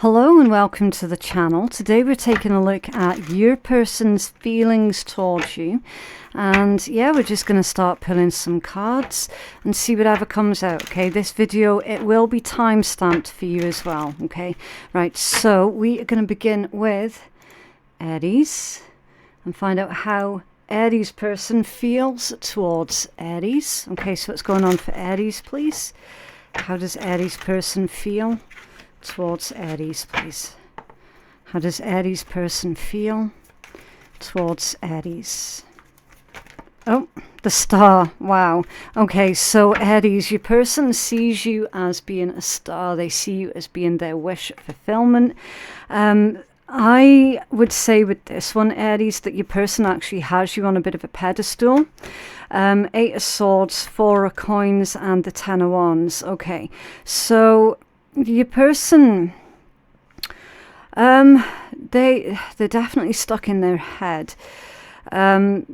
Hello and welcome to the channel. Today we're taking a look at your person's feelings towards you. And yeah, we're just going to start pulling some cards and see whatever comes out. Okay, this video, it will be time stamped for you as well. Okay, right, so we are going to begin with Aries and find out how Aries person feels towards Aries. Okay, so what's going on for Aries, please? How does Aries person feel towards Aries, please? How does Aries person feel towards Aries? Oh, the star. Wow. Okay, so Aries, your person sees you as being a star. They see you as being their wish fulfillment. I would say with this one, Aries, that your person actually has you on a bit of a pedestal. 8 of Swords, 4 of Coins, and the 10 of Wands. Okay, so your person, they're definitely stuck in their head. They're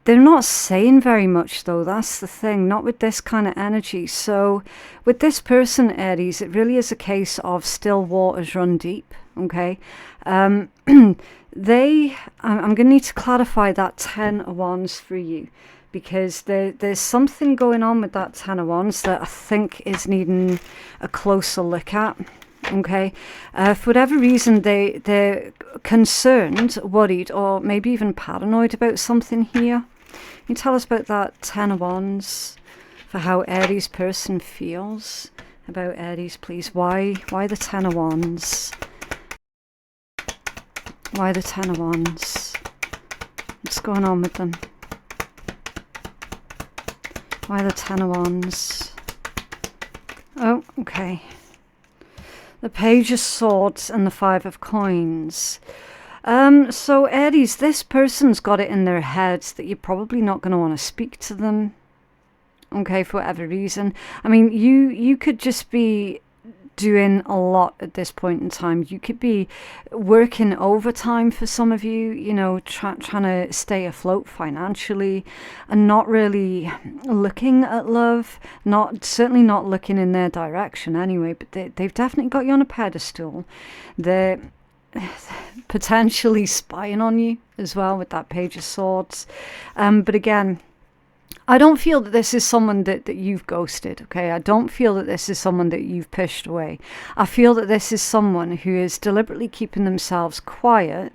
not saying very much though, that's the thing, not with this kind of energy. So with this person, Aries, it really is a case of still waters run deep. Okay, I'm going to need to clarify that 10 of Wands for you, because there's something going on with that 10 of Wands that I think is needing a closer look at. Okay, for whatever reason, they're concerned, worried, or maybe even paranoid about something here. Can you tell us about that 10 of Wands for how Aries person feels about Aries, please? Why the 10 of Wands? Why the 10 of Wands? What's going on with them? Why the 10 of Wands? Oh, okay. The Page of Swords and the 5 of Coins. So Aries, this person's got it in their heads that you're probably not going to want to speak to them. Okay, for whatever reason. I mean, you could just be doing a lot at this point in time. You could be working overtime for some of you, you know, trying to stay afloat financially and not really looking at love, certainly not looking in their direction anyway, but they've definitely got you on a pedestal. They're potentially spying on you as well with that Page of Swords. But again, I don't feel that this is someone that you've ghosted, okay? I don't feel that this is someone that you've pushed away. I feel that this is someone who is deliberately keeping themselves quiet.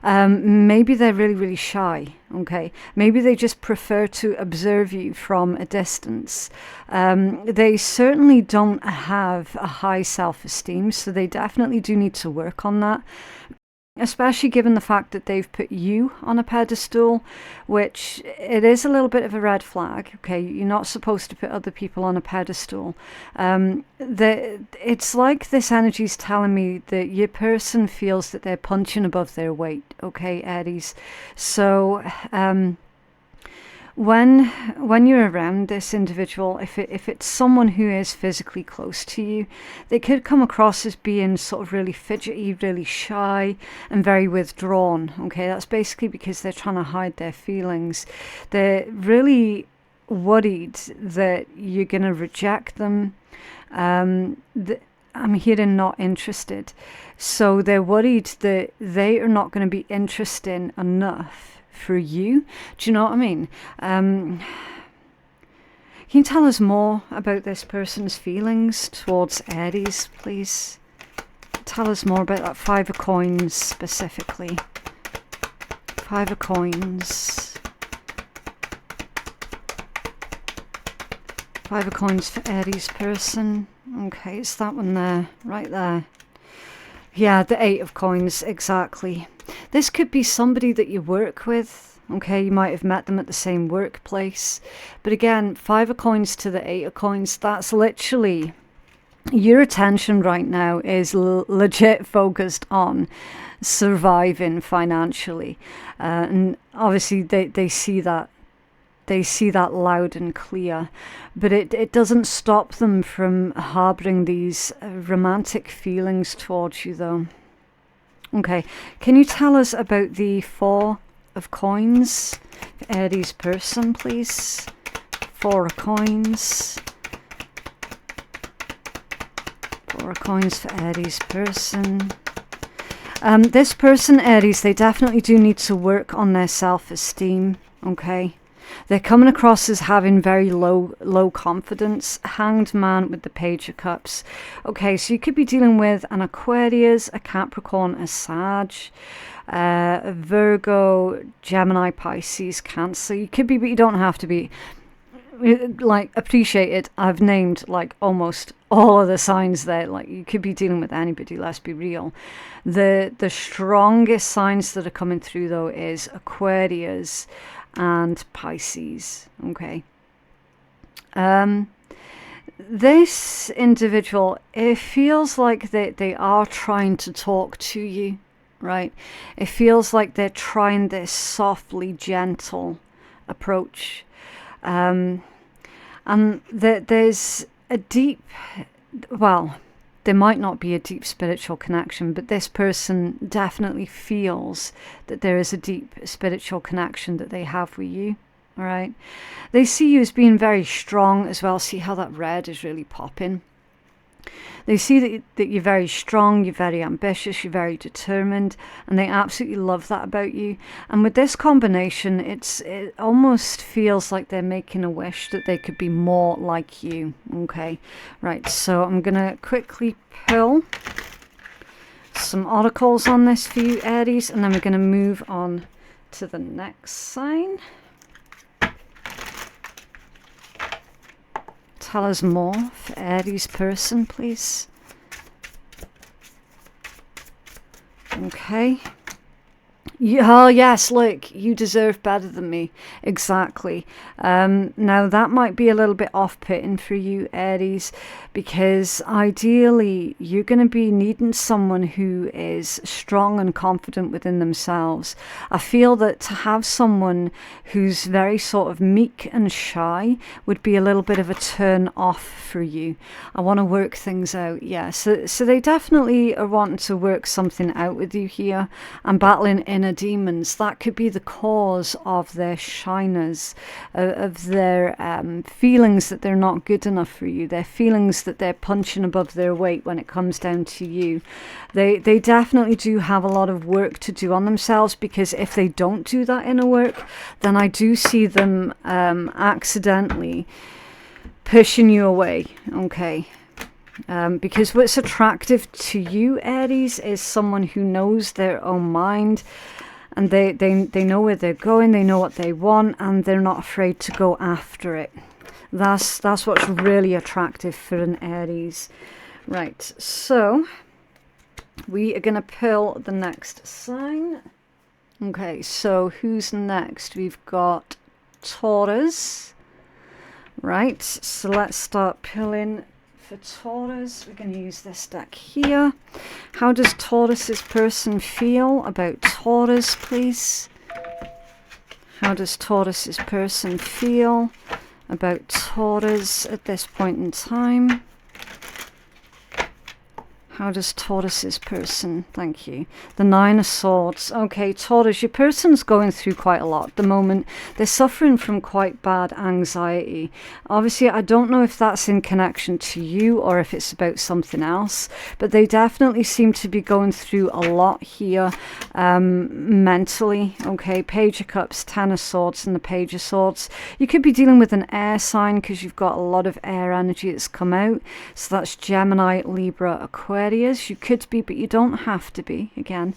Maybe they're really, really shy, okay? Maybe they just prefer to observe you from a distance. They certainly don't have a high self-esteem, so they definitely do need to work on that. Especially given the fact that they've put you on a pedestal, which it is a little bit of a red flag. Okay, you're not supposed to put other people on a pedestal. It's like this energy is telling me that your person feels that they're punching above their weight. Okay, Aries. So when you're around this individual, if it's someone who is physically close to you, they could come across as being sort of really fidgety, really shy, and very withdrawn. Okay, that's basically because they're trying to hide their feelings. They're really worried that you're going to reject them. I'm hearing not interested. So they're worried that they are not going to be interesting enough for you. Do you know what I mean? Can you tell us more about this person's feelings towards Aries, please? Tell us more about that 5 of Coins specifically. 5 of Coins. 5 of Coins for Aries person. Okay, it's that one there, right there. Yeah, the 8 of Coins, exactly. This could be somebody that you work with. Okay, you might have met them at the same workplace. But again, 5 of Coins to the 8 of Coins, that's literally your attention right now is legit focused on surviving financially. And obviously they see that. They see that loud and clear, but it doesn't stop them from harboring these romantic feelings towards you though. Okay, can you tell us about the 4 of Coins, Aries person, please? 4 of Coins. 4 4 of coins for Aries person. This person, Aries, they definitely do need to work on their self-esteem, okay? They're coming across as having very low confidence. Hanged Man with the Page of Cups. Okay, so you could be dealing with an Aquarius, a Capricorn, a Sag, a Virgo, Gemini, Pisces, Cancer. You could be, but you don't have to be. Like, appreciate it. I've named like almost all of the signs there. Like, you could be dealing with anybody, let's be real. The strongest signs that are coming through though is Aquarius and Pisces. Okay. This individual, it feels like they are trying to talk to you, right? It feels like they're trying this softly gentle approach. And there's a deep, well, there might not be a deep spiritual connection, but this person definitely feels that there is a deep spiritual connection that they have with you. All right. They see you as being very strong as well. See how that red is really popping. They see that you're very strong, you're very ambitious, you're very determined, and they absolutely love that about you. And with this combination, it almost feels like they're making a wish that they could be more like you. Okay, right, so I'm going to quickly pull some oracles on this for you, Aries, and then we're going to move on to the next sign. Tell us more for Aries person, please. Okay. Oh yes, look, you deserve better than me. Exactly. Now that might be a little bit off-putting for you, Aries, because ideally you're going to be needing someone who is strong and confident within themselves. I feel that to have someone who's very sort of meek and shy would be a little bit of a turn off for you. I want to work things out. Yeah, so they definitely are wanting to work something out with you here. I'm battling inner demons. That could be the cause of their shyness, of their feelings that they're not good enough for you, their feelings that they're punching above their weight when it comes down to you. They definitely do have a lot of work to do on themselves, because if they don't do that inner work, then I do see them accidentally pushing you away. Okay. Because what's attractive to you, Aries, is someone who knows their own mind, and they know where they're going, they know what they want, and they're not afraid to go after it. That's what's really attractive for an Aries. Right, so we are going to pull the next sign. Okay, so who's next? We've got Taurus. Right, so let's start pulling for Taurus. We're going to use this deck here. How does Taurus's person feel about Taurus, please? How does Taurus's person feel about Taurus at this point in time? How does Taurus's person, thank you. The 9 of Swords. Okay, Taurus, your person's going through quite a lot at the moment. They're suffering from quite bad anxiety. Obviously, I don't know if that's in connection to you or if it's about something else, but they definitely seem to be going through a lot here mentally. Okay, Page of Cups, 10 of Swords, and the Page of Swords. You could be dealing with an air sign because you've got a lot of air energy that's come out. So that's Gemini, Libra, Aquarius. You could be, but you don't have to be, again.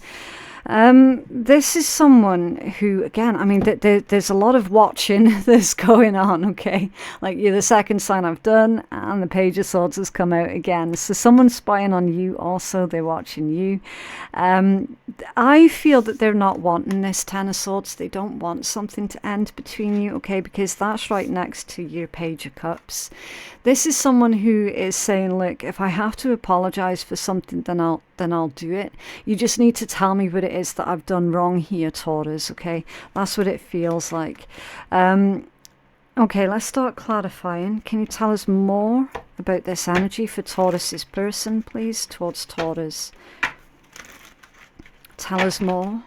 This is someone who, again, I mean, there's a lot of watching that's going on, okay? Like, you're the second sign I've done, and the Page of Swords has come out again. So someone's spying on you also, they're watching you. I feel that they're not wanting this 10 of Swords. They don't want something to end between you, okay? Because that's right next to your Page of Cups. This is someone who is saying, look, if I have to apologize for something, then I'll do it. You just need to tell me what it is that I've done wrong here, Taurus, okay? That's what it feels like. Okay, let's start clarifying. Can you tell us more about this energy for Taurus's person, please, towards Taurus? Tell us more.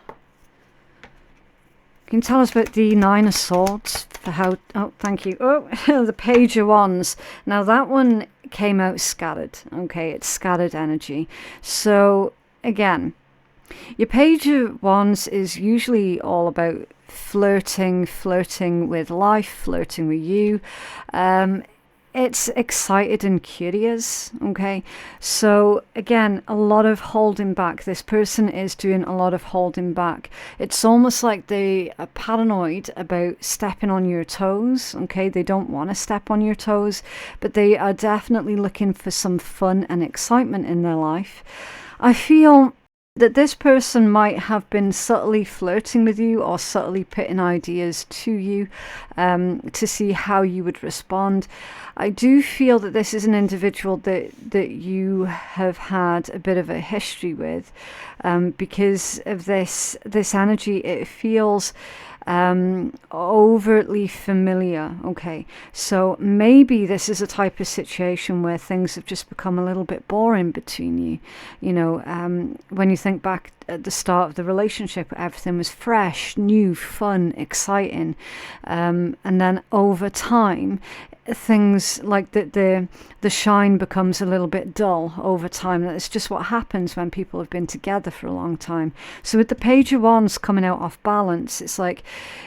Can you tell us about the 9 of Swords for how, oh, thank you. Oh, the Page of Wands. Now that one came out scattered. Okay, it's scattered energy. So again, your Page of Wands is usually all about flirting with life, flirting with you. It's excited and curious, okay? So again, a lot of holding back. This person is doing a lot of holding back. It's almost like they are paranoid about stepping on your toes, okay? They don't want to step on your toes, but they are definitely looking for some fun and excitement in their life. I feel that this person might have been subtly flirting with you or subtly putting ideas to you to see how you would respond. I do feel that this is an individual that you have had a bit of a history with because of this energy. It feels overtly familiar. Okay, so maybe this is a type of situation where things have just become a little bit boring between you. You know, when you think back at the start of the relationship, everything was fresh, new, fun, exciting, and then over time things like the shine becomes a little bit dull over time. That's just what happens when people have been together for a long time. So with the Page of Wands coming out off balance, it's like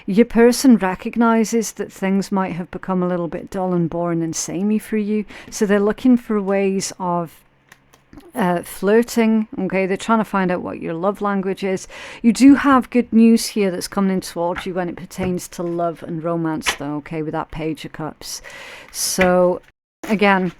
your person recognizes that things might have become a little bit dull and boring and samey for you, so they're looking for ways of flirting. Okay, they're trying to find out what your love language is. You do have good news here that's coming in towards you when it pertains to love and romance though, okay, with that Page of Cups. So again,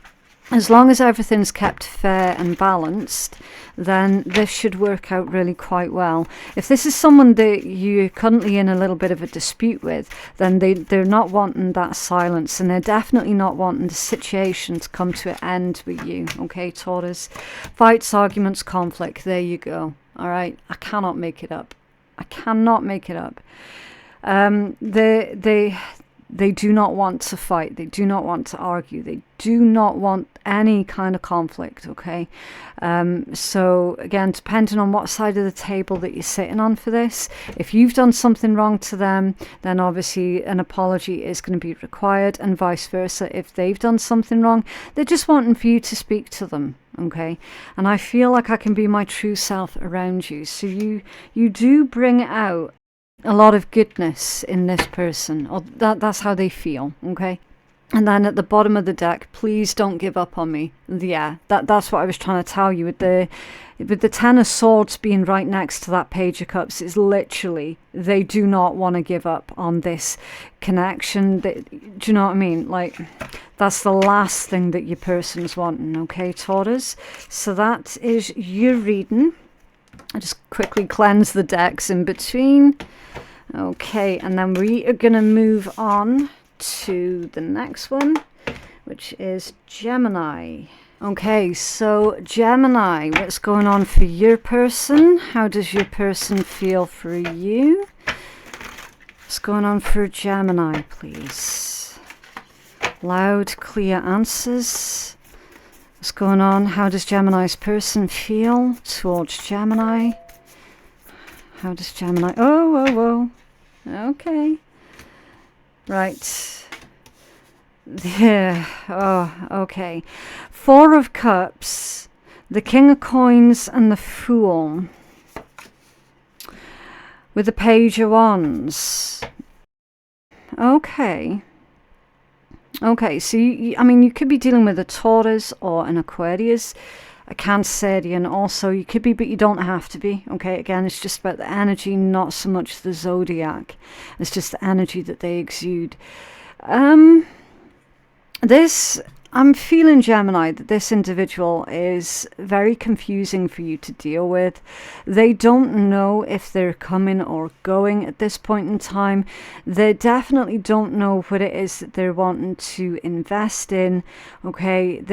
as long as everything's kept fair and balanced, then this should work out really quite well. If this is someone that you're currently in a little bit of a dispute with, then they're not wanting that silence, and they're definitely not wanting the situation to come to an end with you, okay, Taurus? Fights, arguments, conflict, there you go. All right, I cannot make it up. I cannot make it up. They do not want to fight. They do not want to argue. They do not want any kind of conflict, okay? So again, depending on what side of the table that you're sitting on for this, if you've done something wrong to them, then obviously an apology is going to be required, and vice versa. If they've done something wrong, they're just wanting for you to speak to them, okay? And I feel like I can be my true self around you. So you do bring out a lot of goodness in this person, or that's how they feel, okay? And then at the bottom of the deck, please don't give up on me. Yeah, that's what I was trying to tell you with the Ten of Swords being right next to that Page of Cups. It's literally, they do not want to give up on this connection. Do you know what I mean? Like, that's the last thing that your person's wanting, okay, Taurus? So that is your reading. I just quickly cleanse the decks in between. Okay, and then we are going to move on to the next one, which is Gemini. Okay, so Gemini, what's going on for your person? How does your person feel for you? What's going on for Gemini, please? Loud, clear answers. What's going on? How does Gemini's person feel towards Gemini? How does Gemini... Oh, whoa, whoa. Okay. Right. Yeah. Oh, okay. Four of Cups, the King of Coins, and the Fool. With the Page of Wands. Okay. Okay, so I mean, you could be dealing with a Taurus or an Aquarius, a Cancerian also. You could be, but you don't have to be. Okay, again, it's just about the energy, not so much the zodiac. It's just the energy that they exude. I'm feeling, Gemini, that this individual is very confusing for you to deal with. They don't know if they're coming or going at this point in time. They definitely don't know what it is that they're wanting to invest in. Okay,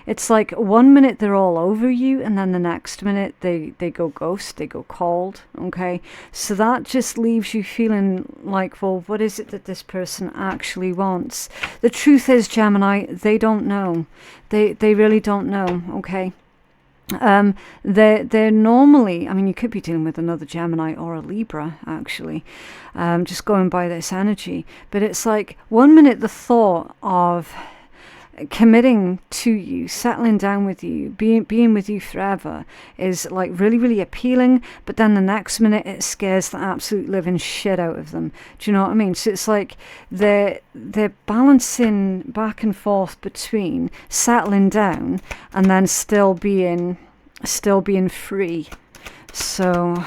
it's like 1 minute they're all over you, and then the next minute they go ghost, they go cold, okay? So that just leaves you feeling like, well, what is it that this person actually wants? The truth is, Gemini, they don't know. They really don't know, okay? They're normally, I mean, you could be dealing with another Gemini or a Libra, actually, just going by this energy. But it's like, one minute the thought of committing to you, settling down with you, being with you forever is like really, really appealing, but then the next minute it scares the absolute living shit out of them. Do you know what I mean? So it's like they're balancing back and forth between settling down and then still being free. So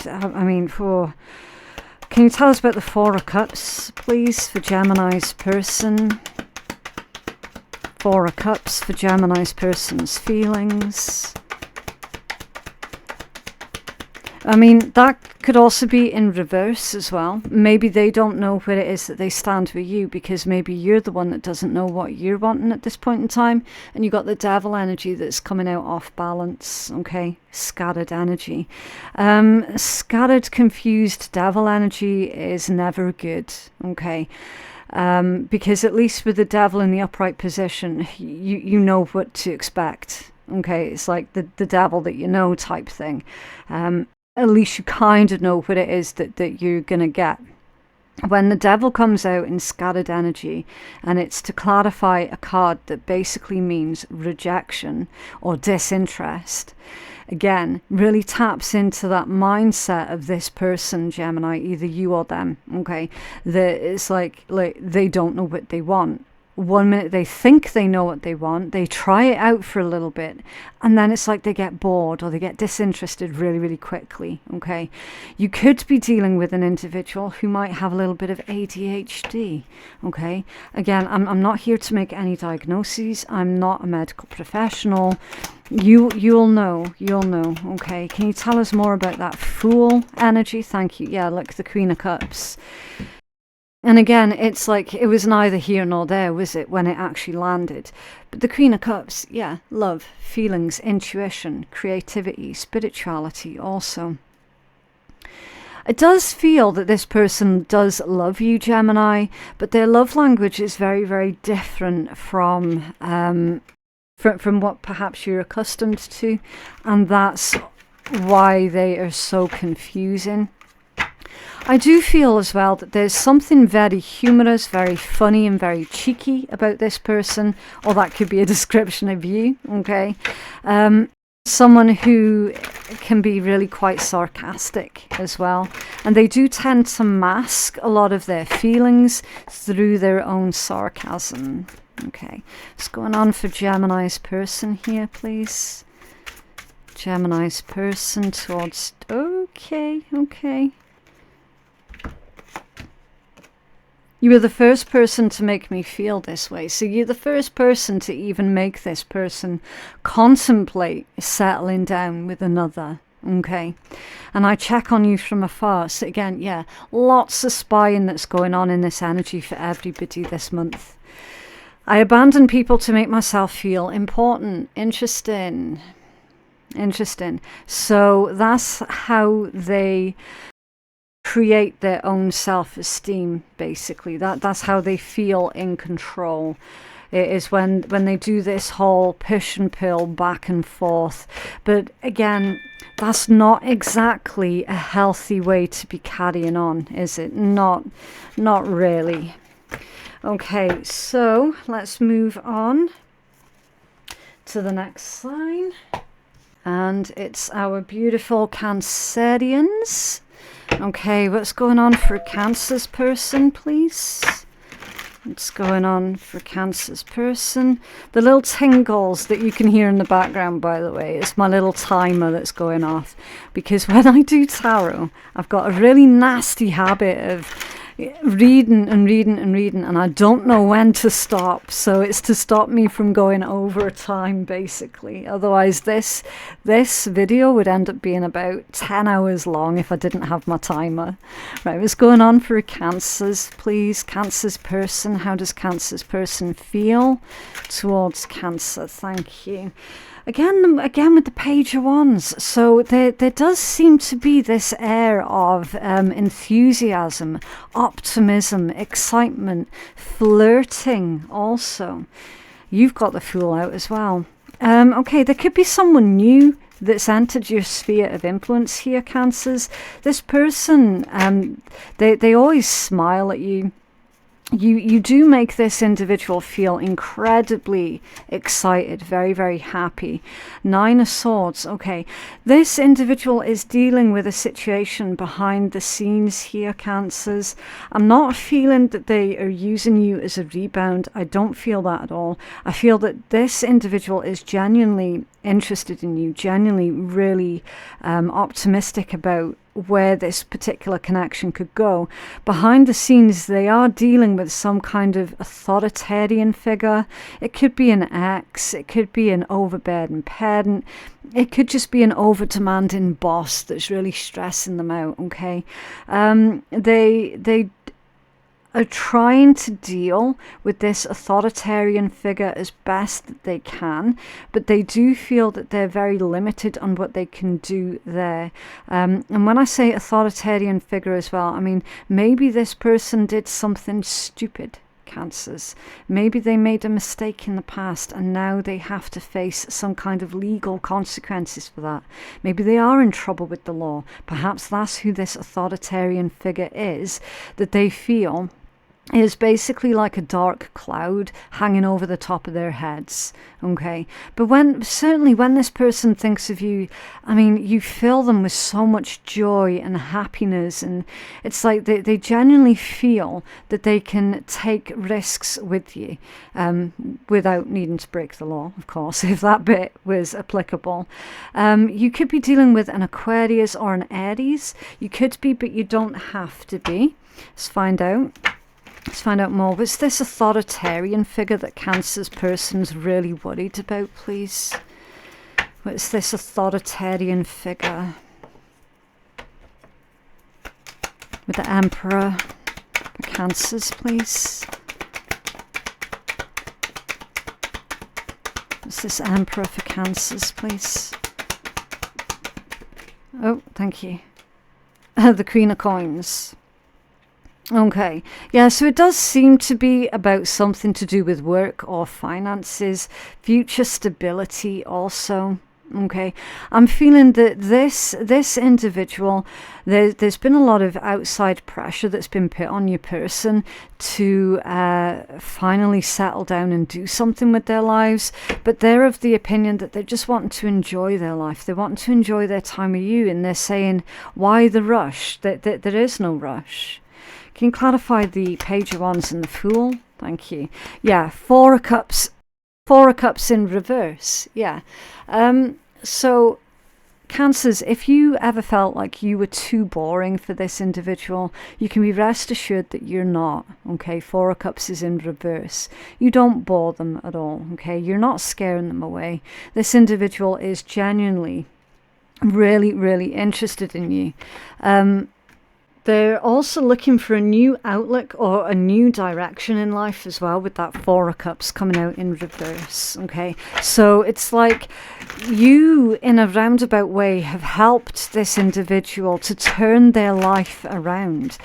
I mean, can you tell us about the Four of Cups, please, for Gemini's person? Four of Cups for Gemini's person's feelings. I mean, that could also be in reverse as well. Maybe they don't know where it is that they stand with you, because maybe you're the one that doesn't know what you're wanting at this point in time, and you got the Devil energy that's coming out off balance, okay? Scattered energy. Scattered, confused Devil energy is never good, okay? Because at least with the Devil in the upright position, you know what to expect. Okay, it's like the Devil that you know type thing. At least you kind of know what it is that you're going to get. When the Devil comes out in scattered energy, and it's to clarify a card that basically means rejection or disinterest, again, really taps into that mindset of this person, Gemini, either you or them, okay? That it's like they don't know what they want. One minute they think they know what they want, they try it out for a little bit, and then it's like they get bored or they get disinterested really, really quickly, okay? You could be dealing with an individual who might have a little bit of ADHD, okay? Again, I'm not here to make any diagnoses. I'm not a medical professional. You'll know, okay? Can you tell us more about that Fool energy? Thank you. Yeah, like the Queen of Cups. And again, it's like it was neither here nor there, was it, when it actually landed? But the Queen of Cups, yeah, love, feelings, intuition, creativity, spirituality also. It does feel that this person does love you, Gemini, but their love language is very, very different from what perhaps you're accustomed to. And that's why they are so confusing. I do feel as well that there's something very humorous, very funny and very cheeky about this person, or that could be a description of you, okay? Someone who can be really quite sarcastic as well. And they do tend to mask a lot of their feelings through their own sarcasm. Okay, what's going on for Gemini's person here, please? Gemini's person towards... Okay. You were the first person to make me feel this way. So you're the first person to even make this person contemplate settling down with another. Okay. And I check on you from afar. So again, yeah, lots of spying that's going on in this energy for everybody this month. I abandon people to make myself feel important. Interesting. So that's how they create their own self-esteem, basically. That's how they feel in control. It is when they do this whole push and pull back and forth. But again, that's not exactly a healthy way to be carrying on, is it? Not really. Okay, so let's move on to the next sign. And it's our beautiful Cancerians. Okay, what's going on for Cancer's person, please? What's going on for Cancer's person? The little tingles that you can hear in the background, by the way, it's my little timer that's going off. Because when I do tarot, I've got a really nasty habit of reading, and I don't know when to stop. So it's to stop me from going over time, basically. Otherwise, this video would end up being about 10 hours long if I didn't have my timer. Right, what's going on for Cancer's, please? Cancer's person, how does Cancer's person feel towards Cancer? Thank you. Again with the Page of Wands. So there does seem to be this air of enthusiasm, optimism, excitement, flirting also. You've got the Fool out as well. Okay, there could be someone new that's entered your sphere of influence here, Cancers. This person, they always smile at you. You do make this individual feel incredibly excited, very, very happy. 9 of Swords. Okay, this individual is dealing with a situation behind the scenes here, Cancers. I'm not feeling that they are using you as a rebound. I don't feel that at all. I feel that this individual is genuinely interested in you, genuinely really optimistic about where this particular connection could go. Behind the scenes, they are dealing with some kind of authoritarian figure. It could be an ex, it could be an overburdened parent, it could just be an over-demanding boss that's really stressing them out, okay? They are trying to deal with this authoritarian figure as best that they can, but they do feel that they're very limited on what they can do there. And when I say authoritarian figure as well, I mean, maybe this person did something stupid, Cancers. Maybe they made a mistake in the past and now they have to face some kind of legal consequences for that. Maybe they are in trouble with the law. Perhaps that's who this authoritarian figure is, that they feel is basically like a dark cloud hanging over the top of their heads, okay? But certainly when this person thinks of you, I mean, you fill them with so much joy and happiness, and it's like they genuinely feel that they can take risks with you without needing to break the law, of course, if that bit was applicable. You could be dealing with an Aquarius or an Aries. You could be, but you don't have to be. Let's find out. Let's find out more. What's this authoritarian figure that Cancer's person's really worried about, please? What's this authoritarian figure? With the Emperor for Cancers, please. What's this Emperor for Cancers, please? Oh, thank you. The Queen of Coins. Okay, yeah, so it does seem to be about something to do with work or finances, future stability also. Okay, I'm feeling that this individual, there's been a lot of outside pressure that's been put on your person to finally settle down and do something with their lives, but they're of the opinion that they're just wanting to enjoy their life. They want to enjoy their time with you, and they're saying, why the rush? That there is no rush. Can you clarify the Page of Wands and the Fool? Thank you. Yeah, Four of Cups in reverse. Yeah. So, Cancers, if you ever felt like you were too boring for this individual, you can be rest assured that you're not. Okay, Four of Cups is in reverse. You don't bore them at all. Okay, you're not scaring them away. This individual is genuinely, really, really interested in you. They're also looking for a new outlook or a new direction in life as well, with that Four of Cups coming out in reverse, okay? So it's like you, in a roundabout way, have helped this individual to turn their life around.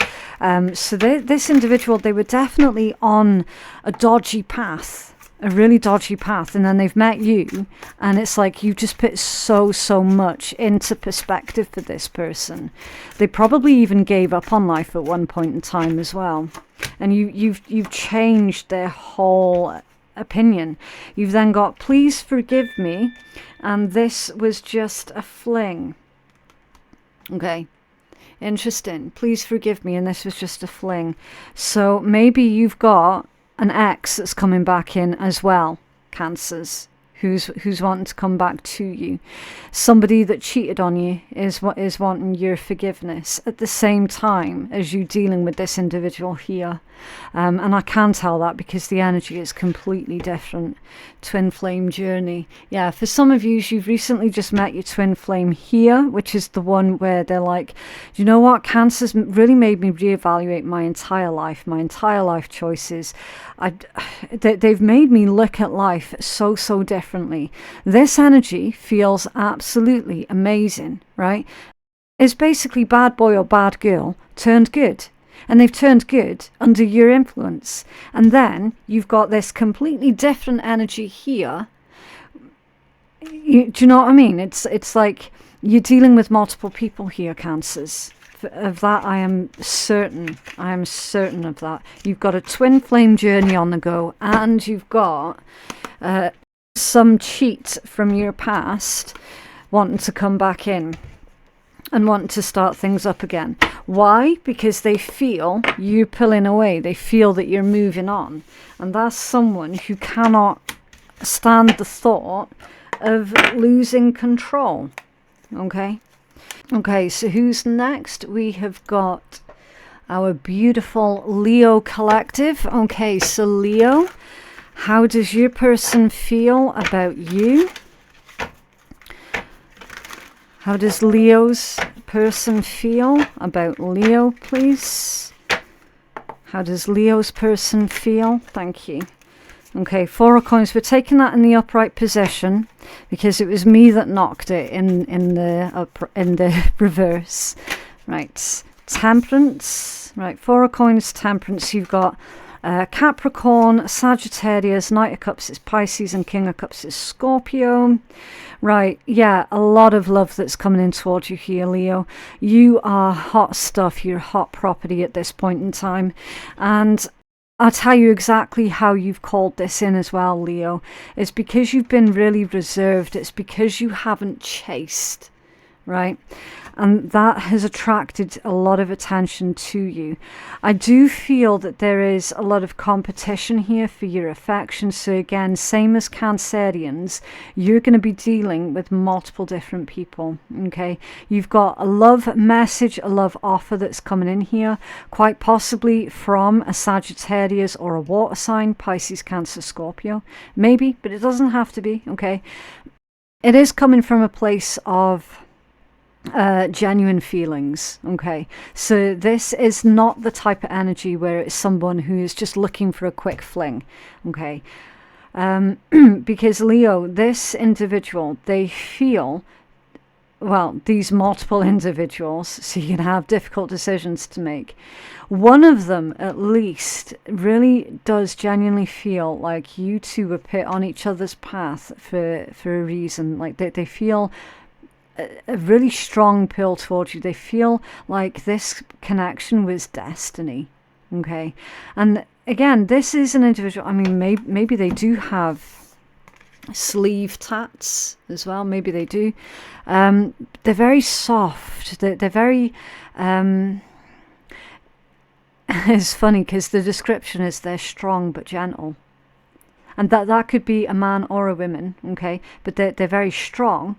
So this individual, they were definitely on a dodgy path, a really dodgy path, and then they've met you, and it's like you just put so much into perspective for this person. They probably even gave up on life at one point in time as well, and you've changed their whole opinion. You've then got, please forgive me, and this was just a fling. Okay, interesting. Please forgive me, and this was just a fling. So maybe you've got an ex that's coming back in as well, Cancers, who's wanting to come back to you. Somebody that cheated on you is wanting your forgiveness at the same time as you dealing with this individual here. And I can tell that because the energy is completely different. Twin flame journey. Yeah, for some of you, you've recently just met your twin flame here, which is the one where they're like, you know what, Cancer's really made me reevaluate my entire life choices. They've made me look at life so differently. This energy feels absolutely amazing, right? It's basically bad boy or bad girl turned good. And they've turned good under your influence. And then you've got this completely different energy here do you know what I mean? It's like you're dealing with multiple people here, Cancers. Of that, I am certain. I am certain of that. You've got a twin flame journey on the go, and you've got some cheat from your past wanting to come back in and wanting to start things up again. Why? Because they feel you pulling away. They feel that you're moving on. And that's someone who cannot stand the thought of losing control. Okay? Okay, so who's next? We have got our beautiful Leo collective. Okay, so Leo, how does your person feel about you? How does Leo's person feel about Leo, please? How does Leo's person feel? Thank you. Okay, 4 of coins. We're taking that in the upright position because it was me that knocked it in the reverse. Right, Temperance. Right, 4 of coins, Temperance. You've got Capricorn, Sagittarius, Knight of Cups is Pisces, and King of Cups is Scorpio. Right, yeah, a lot of love that's coming in towards you here, Leo. You are hot stuff. You're hot property at this point in time. And I'll tell you exactly how you've called this in as well, Leo. It's because you've been really reserved. It's because you haven't chased, right? And that has attracted a lot of attention to you. I do feel that there is a lot of competition here for your affection. So again, same as Cancerians, you're going to be dealing with multiple different people, okay? You've got a love message, a love offer that's coming in here, quite possibly from a Sagittarius or a water sign, Pisces, Cancer, Scorpio. Maybe, but it doesn't have to be, okay? It is coming from a place of genuine feelings. Okay, so this is not the type of energy where it's someone who is just looking for a quick fling. Okay, because Leo, this individual, they feel, well, these multiple individuals, so you can have difficult decisions to make. One of them at least really does genuinely feel like you two were put on each other's path for a reason. Like they feel a really strong pull towards you. They feel like this connection was destiny. Okay, and again, this is an individual. I mean, maybe they do have sleeve tats as well. Maybe they do. They're very soft. They're very. It's funny because the description is they're strong but gentle, and that could be a man or a woman. Okay, but they're very strong,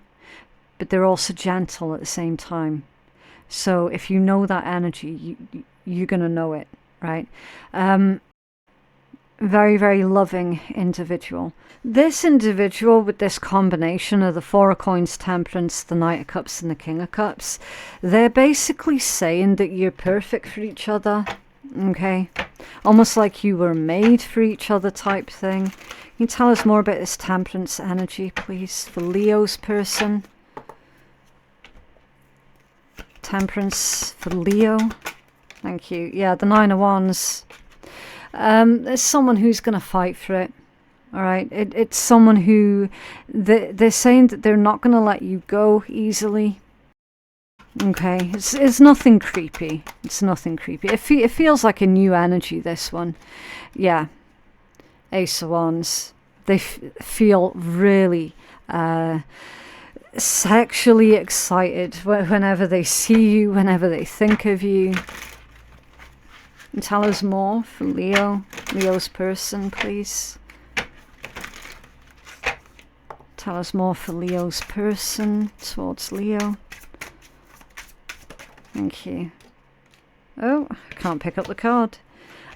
but they're also gentle at the same time. So if you know that energy, you're going to know it, right? Very, very loving individual. This individual with this combination of the 4 of coins, Temperance, the Knight of Cups, and the King of Cups, they're basically saying that you're perfect for each other, okay? Almost like you were made for each other type thing. Can you tell us more about this Temperance energy, please, for Leo's person? Temperance for Leo. Thank you. Yeah, the 9 of Wands. There's someone who's going to fight for it. All right. It's someone who they're saying that they're not going to let you go easily. Okay. It's nothing creepy. It's nothing creepy. It feels like a new energy, this one. Yeah. Ace of Wands. They feel really sexually excited whenever they see you, whenever they think of you. And tell us more for Leo's person, please. Tell us more for Leo's person towards Leo. Thank you. Oh, I can't pick up the card.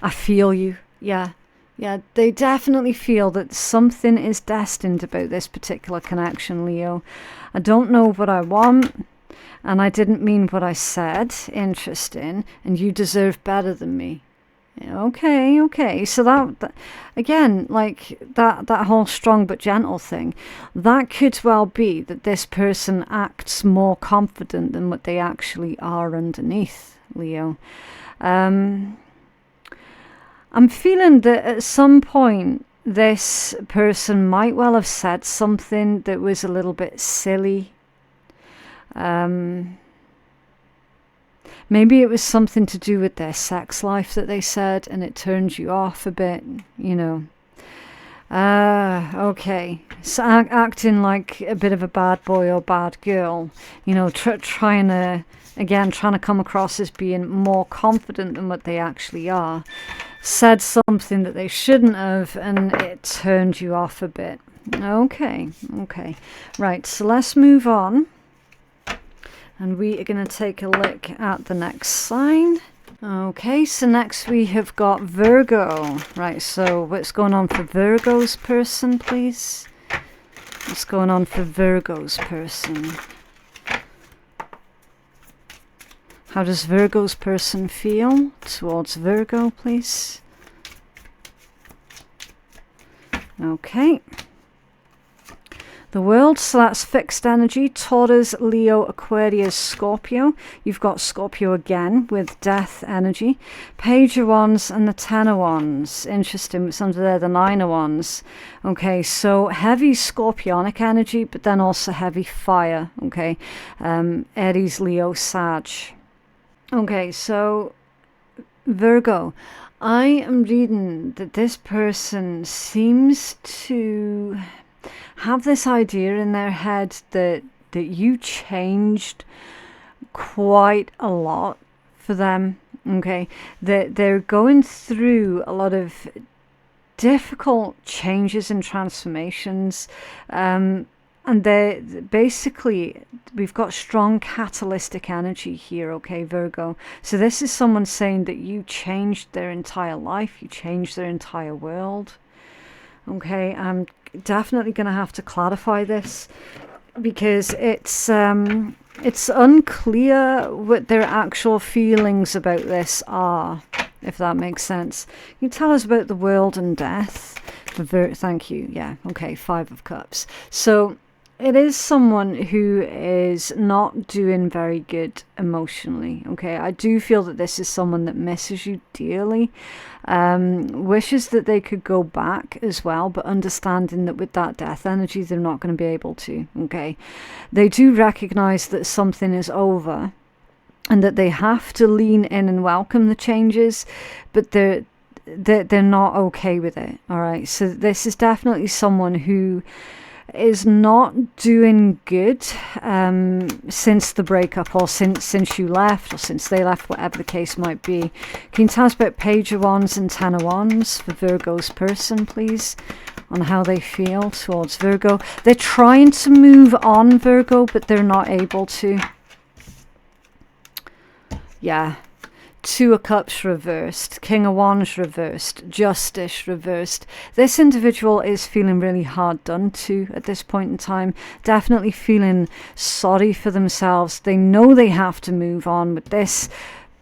I feel you. Yeah. Yeah, they definitely feel that something is destined about this particular connection, Leo. I don't know what I want, and I didn't mean what I said. Interesting. And you deserve better than me. Okay. So that again, like that whole strong but gentle thing, that could well be that this person acts more confident than what they actually are underneath, Leo. I'm feeling that at some point this person might well have said something that was a little bit silly. Maybe it was something to do with their sex life that they said, and it turned you off a bit, you know. Okay. So acting like a bit of a bad boy or bad girl, you know, trying to come across as being more confident than what they actually are. Said something that they shouldn't have, and it turned you off a bit. Okay. Right, so let's move on. And we are going to take a look at the next sign. Okay, so next we have got Virgo. Right, so what's going on for Virgo's person, please? What's going on for Virgo's person? How does Virgo's person feel towards Virgo, please? Okay. The world, so that's fixed energy. Taurus, Leo, Aquarius, Scorpio. You've got Scorpio again with death energy. Page of Wands and the Ten of Wands. Interesting, it's under there, the Nine of Wands. Okay, so heavy scorpionic energy, but then also heavy fire. Okay, Aries, Leo, Sag. Okay, so Virgo, I am reading that this person seems to have this idea in their head that you changed quite a lot for them. Okay, that they're going through a lot of difficult changes and transformations, and they're basically, we've got strong catalytic energy here, okay, Virgo. So this is someone saying that you changed their entire life, you changed their entire world. Okay, I'm definitely going to have to clarify this because it's unclear what their actual feelings about this are, if that makes sense. Can you tell us about the world and death? Thank you. Yeah, okay, Five of Cups. So it is someone who is not doing very good emotionally. Okay, I do feel that this is someone that misses you dearly, wishes that they could go back as well, but understanding that with that death energy they're not going to be able to. Okay, they do recognize that something is over and that they have to lean in and welcome the changes, but they're not okay with it. All right, so this is definitely someone who is not doing good since the breakup, or since you left, or since they left, whatever the case might be. Can you tell us about Page of Wands and Ten of Wands for Virgo's person, please, on how they feel towards Virgo? They're trying to move on, Virgo, but they're not able to. Yeah. Two of Cups reversed, King of Wands reversed, Justice reversed. This individual is feeling really hard done to at this point in time, definitely feeling sorry for themselves. They know they have to move on with this,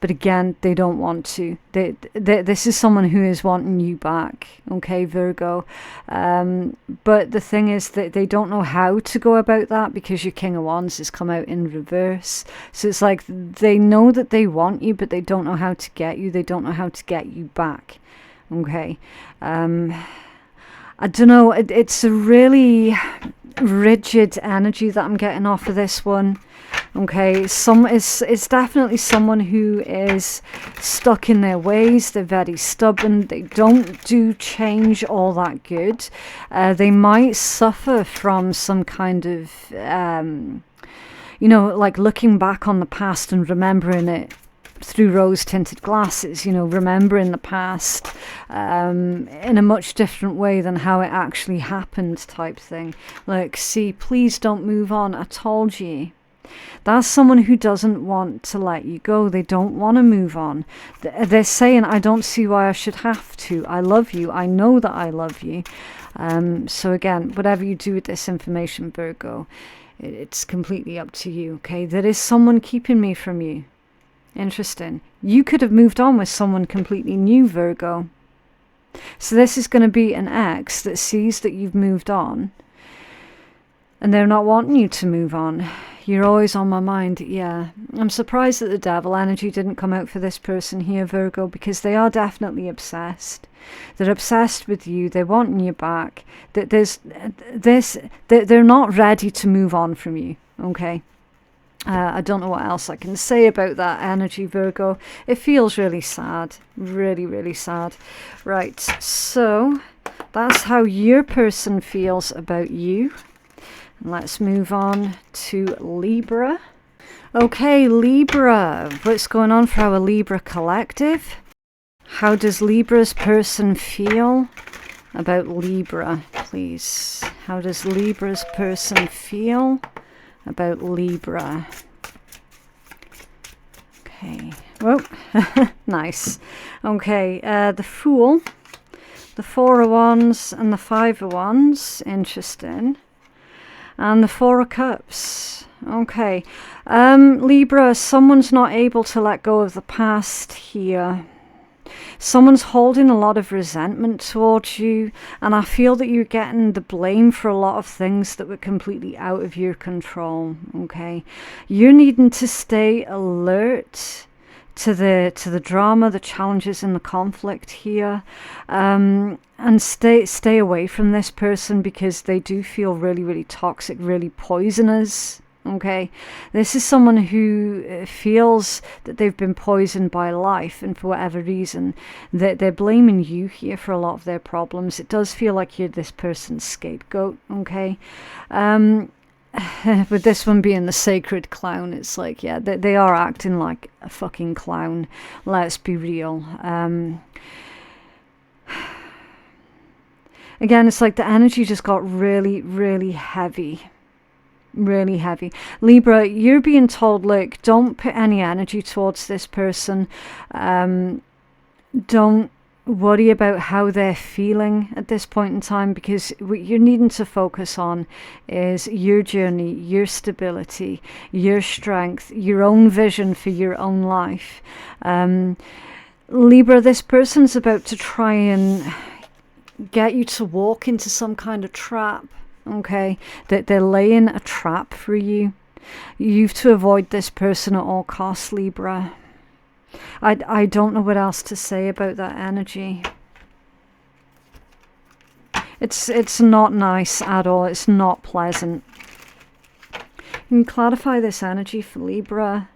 but again, they don't want to. This is someone who is wanting you back, okay, Virgo. But the thing is that they don't know how to go about that because your King of Wands has come out in reverse. So it's like they know that they want you, but they don't know how to get you. They don't know how to get you back, okay. I don't know. It's a really rigid energy that I'm getting off of this one. Okay, it's definitely someone who is stuck in their ways. They're very stubborn. They don't do change all that good. They might suffer from some kind of, you know, like looking back on the past and remembering it through rose-tinted glasses, you know, remembering the past in a much different way than how it actually happened type thing. Like, see, please don't move on. I told you. That's someone who doesn't want to let you go. They don't want to move on. They're saying, I don't see why I should have to. I love you. I know that I love you. So again, whatever you do with this information, Virgo, it's completely up to you, okay? There is someone keeping me from you. Interesting. You could have moved on with someone completely new, Virgo. So this is going to be an ex that sees that you've moved on, and they're not wanting you to move on. You're always on my mind. Yeah. I'm surprised that the devil energy didn't come out for this person here, Virgo, because they are definitely obsessed. They're obsessed with you. They want you back. They're not ready to move on from you. Okay. I don't know what else I can say about that energy, Virgo. It feels really sad. Really, really sad. Right. So that's how your person feels about you. Let's move on to Libra. Okay, Libra. What's going on for our Libra collective? How does Libra's person feel about Libra, please? How does Libra's person feel about Libra? Okay. Whoa. Nice. Okay, the Fool, the Four of Wands, and the Five of Wands. Interesting. And the Four of Cups. Okay. Libra, someone's not able to let go of the past here. Someone's holding a lot of resentment towards you, and I feel that you're getting the blame for a lot of things that were completely out of your control. Okay. You're needing to stay alert to the drama, the challenges, and the conflict here, and stay away from this person, because they do feel really, really toxic, really poisonous. Okay, this is someone who feels that they've been poisoned by life, and for whatever reason they're blaming you here for a lot of their problems. It does feel like you're this person's scapegoat. Okay. With this one being the sacred clown, it's like, yeah, they are acting like a fucking clown. Let's be real. Again, it's like the energy just got really, really heavy. Really heavy. Libra, you're being told, look, don't put any energy towards this person. Don't worry about how they're feeling at this point in time, because what you're needing to focus on is your journey, your stability, your strength, your own vision for your own life. Libra, this person's about to try and get you to walk into some kind of trap. Okay, that they're laying a trap for you. You've to avoid this person at all costs, Libra. I don't know what else to say about that energy. It's not nice at all. It's not pleasant. Can you clarify this energy for Libra?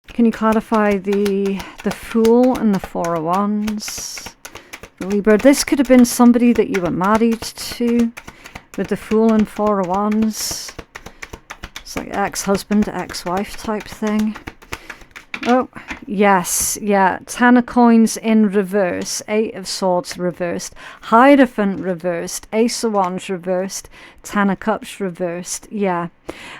Can you clarify the Fool and the Four of Wands? Libra, this could have been somebody that you were married to, with the Fool and Four of Wands. It's like ex-husband, ex-wife type thing. Oh, yes, yeah. Ten of Coins in reverse, Eight of Swords reversed, Hierophant reversed, Ace of Wands reversed, Ten of Cups reversed. Yeah.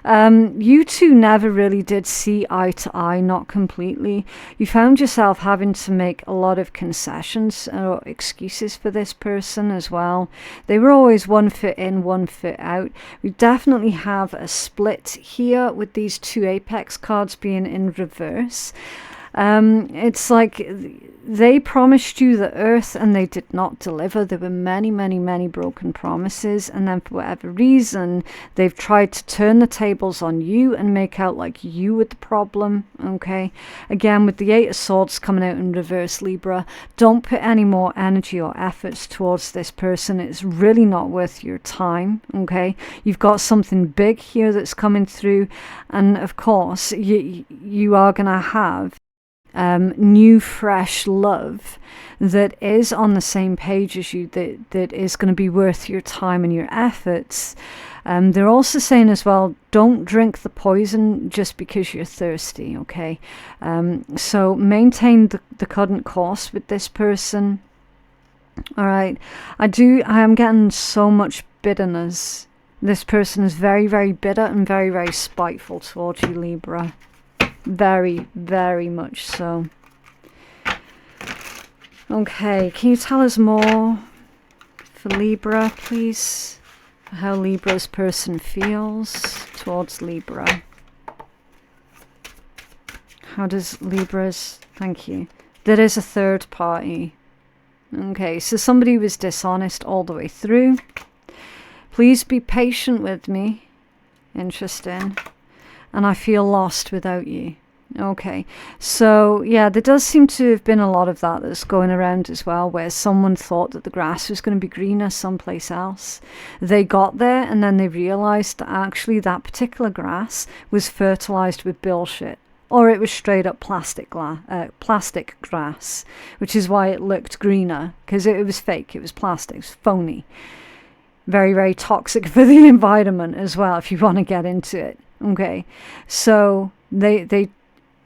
You two never really did see eye to eye, not completely. You found yourself having to make a lot of concessions or excuses for this person as well. They were always 1 foot in, 1 foot out. We definitely have a split here with these two apex cards being in reverse. It's like they promised you the earth and they did not deliver. There were many, many, many broken promises, and then for whatever reason they've tried to turn the tables on you and make out like you were the problem. Okay, again with the Eight of Swords coming out in reverse, Libra, don't put any more energy or efforts towards this person. It's really not worth your time. Okay, you've got something big here that's coming through, and of course you are gonna have new fresh love that is on the same page as you, that is going to be worth your time and your efforts. They're also saying as well, don't drink the poison just because you're thirsty. Okay, so maintain the current course with this person. All right, I am getting so much bitterness. This person is very, very bitter and very, very spiteful towards you, Libra. Very, very much so. Okay, can you tell us more for Libra, please? How Libra's person feels towards Libra. How does Libra's... Thank you. There is a third party. Okay, so somebody was dishonest all the way through. Please be patient with me. Interesting. and I feel lost without you. Okay, so yeah, there does seem to have been a lot of that that's going around as well, where someone thought that the grass was going to be greener someplace else. They got there and then they realized that actually that particular grass was fertilized with bullshit, or it was straight up plastic grass, which is why it looked greener, because it was fake, it was plastic, it was phony. Very, very toxic for the environment as well, if you want to get into it. Okay, so they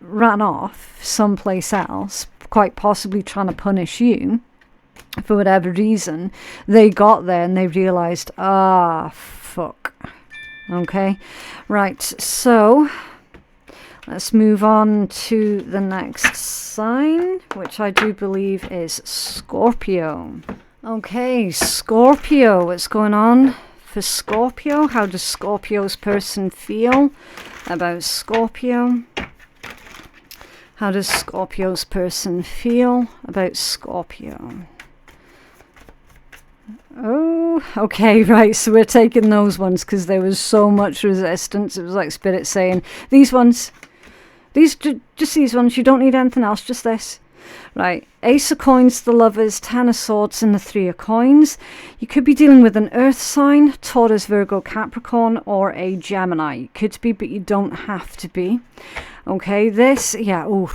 ran off someplace else, quite possibly trying to punish you for whatever reason. They got there and they realized, fuck. Okay, right, so let's move on to the next sign, which I do believe is Scorpio. Okay, Scorpio, what's going on for Scorpio? How does Scorpio's person feel about Scorpio? How does Scorpio's person feel about Scorpio? Oh, okay, right, so we're taking those ones because there was so much resistance. It was like Spirit saying, these ones, just these ones, you don't need anything else, just this. Right, Ace of Coins, the Lovers, Ten of Swords, and the Three of Coins. You could be dealing with an Earth sign, Taurus, Virgo, Capricorn, or a Gemini. You could be, but you don't have to be. Okay, this, yeah, oh,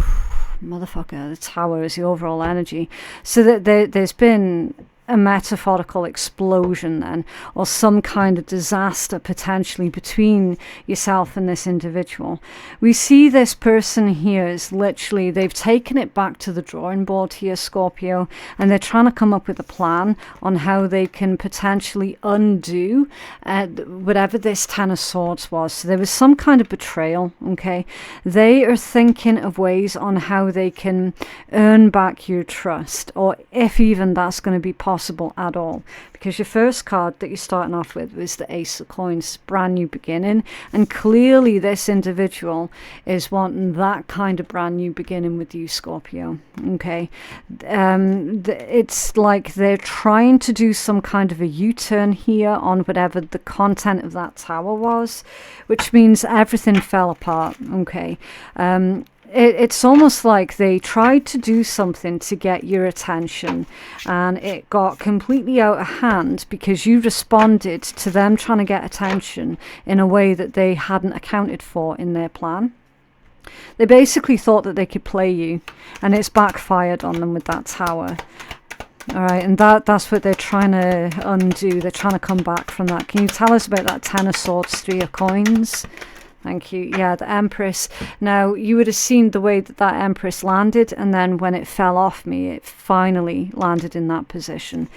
motherfucker, the Tower is the overall energy. So that there's been a metaphorical explosion then, or some kind of disaster potentially between yourself and this individual. We see this person here is literally, they've taken it back to the drawing board here, Scorpio, and they're trying to come up with a plan on how they can potentially undo whatever this Ten of Swords was. So there was some kind of betrayal, okay? They are thinking of ways on how they can earn back your trust, or if even that's going to be possible at all, because your first card that you're starting off with was the Ace of Coins, brand new beginning, and clearly this individual is wanting that kind of brand new beginning with you, Scorpio. Okay, it's like they're trying to do some kind of a U-turn here on whatever the content of that tower was, which means everything fell apart. Okay, it's almost like they tried to do something to get your attention and it got completely out of hand because you responded to them trying to get attention in a way that they hadn't accounted for in their plan. They basically thought that they could play you, and it's backfired on them with that tower. All right, and that's what they're trying to undo. They're trying to come back from that. Can you tell us about that Ten of Swords, Three of Coins? Thank you. Yeah, the Empress. Now, you would have seen the way that that Empress landed, and then when it fell off me, it finally landed in that position.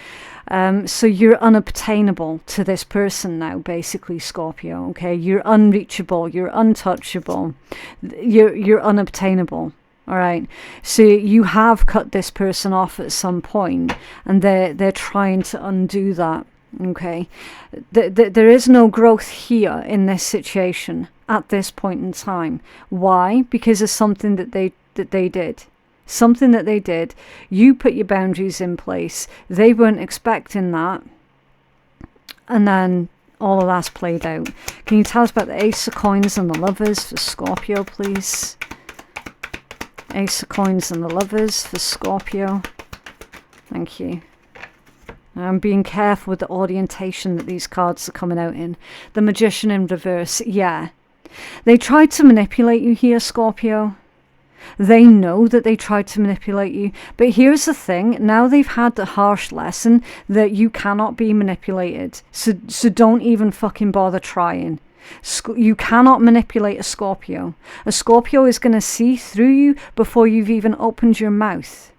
So you're unobtainable to this person now, basically, Scorpio, okay? You're unreachable, you're untouchable, you're unobtainable. All right, so you have cut this person off at some point, and they're trying to undo that. Okay, there is no growth here in this situation at this point in time. Why? Because of something that they did. Something that they did. You put your boundaries in place. They weren't expecting that, and then all of that's played out. Can you tell us about the Ace of Coins and the Lovers for Scorpio, please? Ace of Coins and the Lovers for Scorpio. Thank you. I'm being careful with the orientation that these cards are coming out in. The Magician in reverse, yeah. They tried to manipulate you here, Scorpio. They know that they tried to manipulate you. But here's the thing. Now they've had the harsh lesson that you cannot be manipulated. So don't even fucking bother trying. You cannot manipulate a Scorpio. A Scorpio is going to see through you before you've even opened your mouth.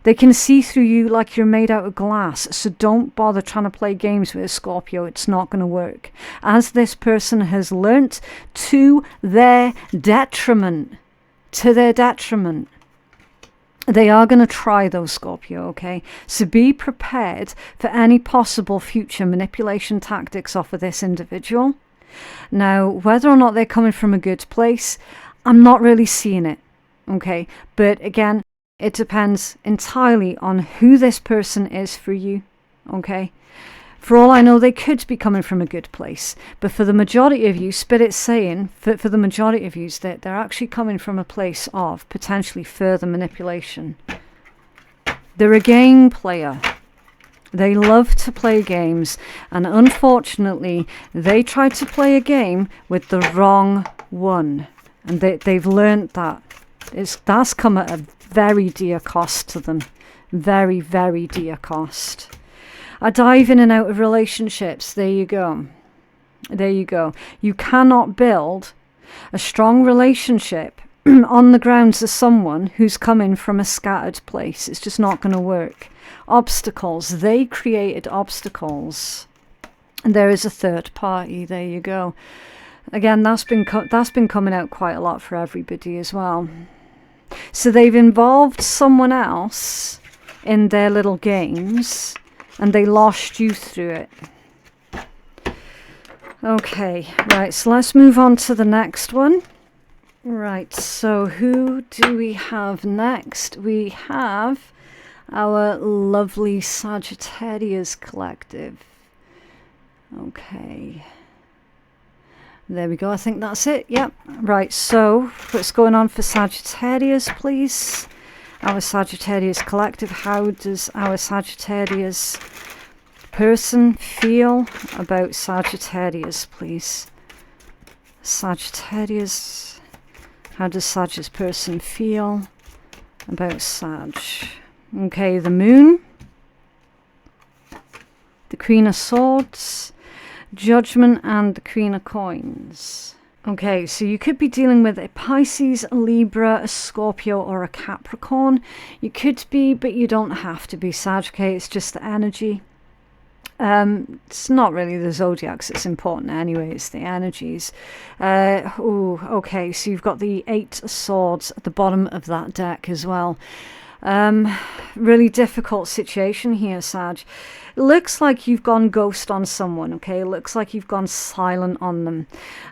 They can see through you like you're made out of glass, so don't bother trying to play games with a Scorpio. It's not going to work. As this person has learnt to their detriment, they are going to try those, Scorpio, okay? So be prepared for any possible future manipulation tactics off of this individual. Now, whether or not they're coming from a good place, I'm not really seeing it, okay? But again, it depends entirely on who this person is for you, okay? For all I know, they could be coming from a good place. But for the majority of you, Spirit's saying, for the majority of you, that they're actually coming from a place of potentially further manipulation. They're a game player. They love to play games. And unfortunately, they tried to play a game with the wrong one. And they've learned that. That's come at a very dear cost to them. Very, very dear cost. I dive in and out of relationships. There you go. There you go. You cannot build a strong relationship on the grounds of someone who's coming from a scattered place. It's just not going to work. Obstacles. They created obstacles. And there is a third party. There you go. Again, that's been coming out quite a lot for everybody as well. So they've involved someone else in their little games. And they lost you through it. Okay, right, so let's move on to the next one. Right, so who do we have next? We have our lovely Sagittarius collective. Okay. There we go, I think that's it. Yep, right, so what's going on for Sagittarius, please? Our Sagittarius collective, how does our Sagittarius person feel about Sagittarius, please? Sagittarius, how does Sagittarius person feel about Sag? Okay, the Moon, the Queen of Swords, Judgment, and the Queen of Coins. Okay, so you could be dealing with a Pisces, a Libra, a Scorpio, or a Capricorn. You could be, but you don't have to be Sag. Okay, it's just the energy. It's not really the zodiacs that's important anyway, it's the energies. Okay, so you've got the 8 of Swords at the bottom of that deck as well. Really difficult situation here, Sag. It looks like you've gone ghost on someone, okay? It looks like you've gone silent on them.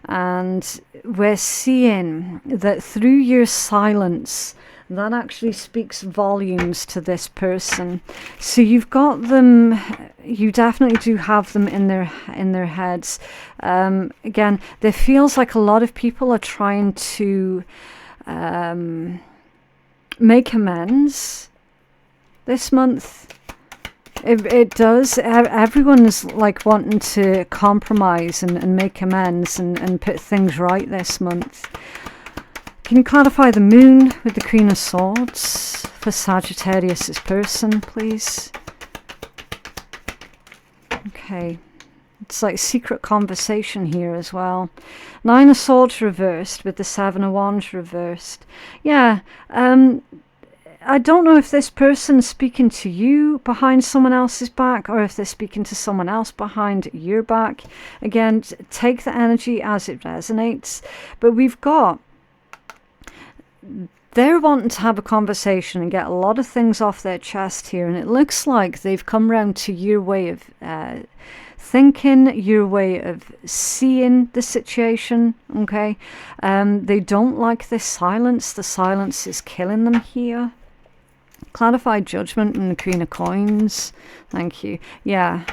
And we're seeing that through your silence, that actually speaks volumes to this person. So you've got them, you definitely do have them in their heads. Again, there feels like a lot of people are trying to make amends this month. It does. Everyone is like wanting to compromise and make amends and put things right this month. Can you clarify the Moon with the Queen of Swords for Sagittarius's person, please? Okay. It's like secret conversation here as well. 9 of Swords reversed with the 7 of Wands reversed. Yeah, I don't know if this person's speaking to you behind someone else's back or if they're speaking to someone else behind your back. Again, take the energy as it resonates. But we've got... they're wanting to have a conversation and get a lot of things off their chest here. And it looks like they've come round to your way of... thinking, your way of seeing the situation, okay? They don't like this silence. The silence is killing them here. Clarified Judgment and the Queen of Coins. Thank you. Yeah.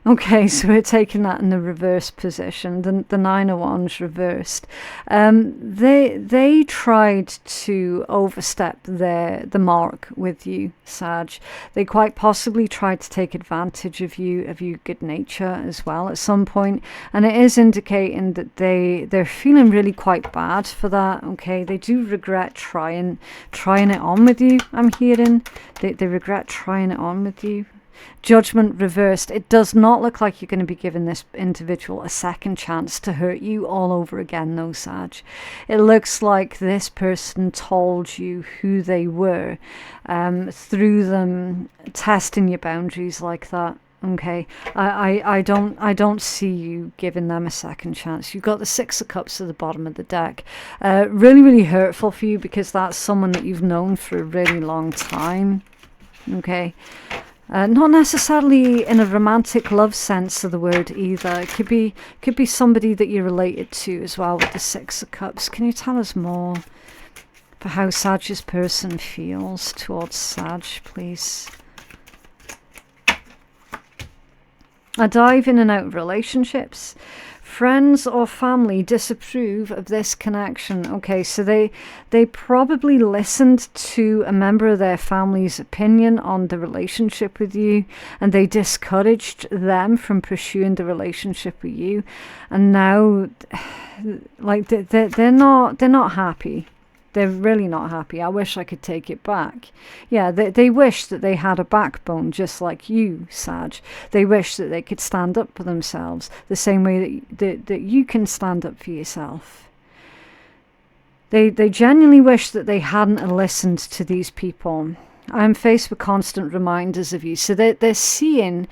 Okay, so we're taking that in the reverse position. The 9 of Wands reversed. They tried to overstep the mark with you, Sag. They quite possibly tried to take advantage of your good nature as well at some point. And it is indicating that they're feeling really quite bad for that. Okay, they do regret trying it on with you. I'm hearing they regret trying it on with you. Judgment reversed. It does not look like you're going to be giving this individual a second chance to hurt you all over again, though, Sag. It looks like this person told you who they were through them testing your boundaries like that. Okay, I don't see you giving them a second chance. You've got the 6 of Cups at the bottom of the deck. Really, really hurtful for you because that's someone that you've known for a really long time. Okay. Not necessarily in a romantic love sense of the word either. It could be somebody that you're related to as well with the 6 of Cups. Can you tell us more for how Sag's person feels towards Sag, please? I dive in and out of relationships. Friends or family disapprove of this connection. Okay, so they probably listened to a member of their family's opinion on the relationship with you, and they discouraged them from pursuing the relationship with you. And now, like, they're not happy. They're really not happy. I wish I could take it back. Yeah, they wish that they had a backbone just like you, Sag. They wish that they could stand up for themselves the same way that you can stand up for yourself. They genuinely wish that they hadn't listened to these people. I'm faced with constant reminders of you. So they're seeing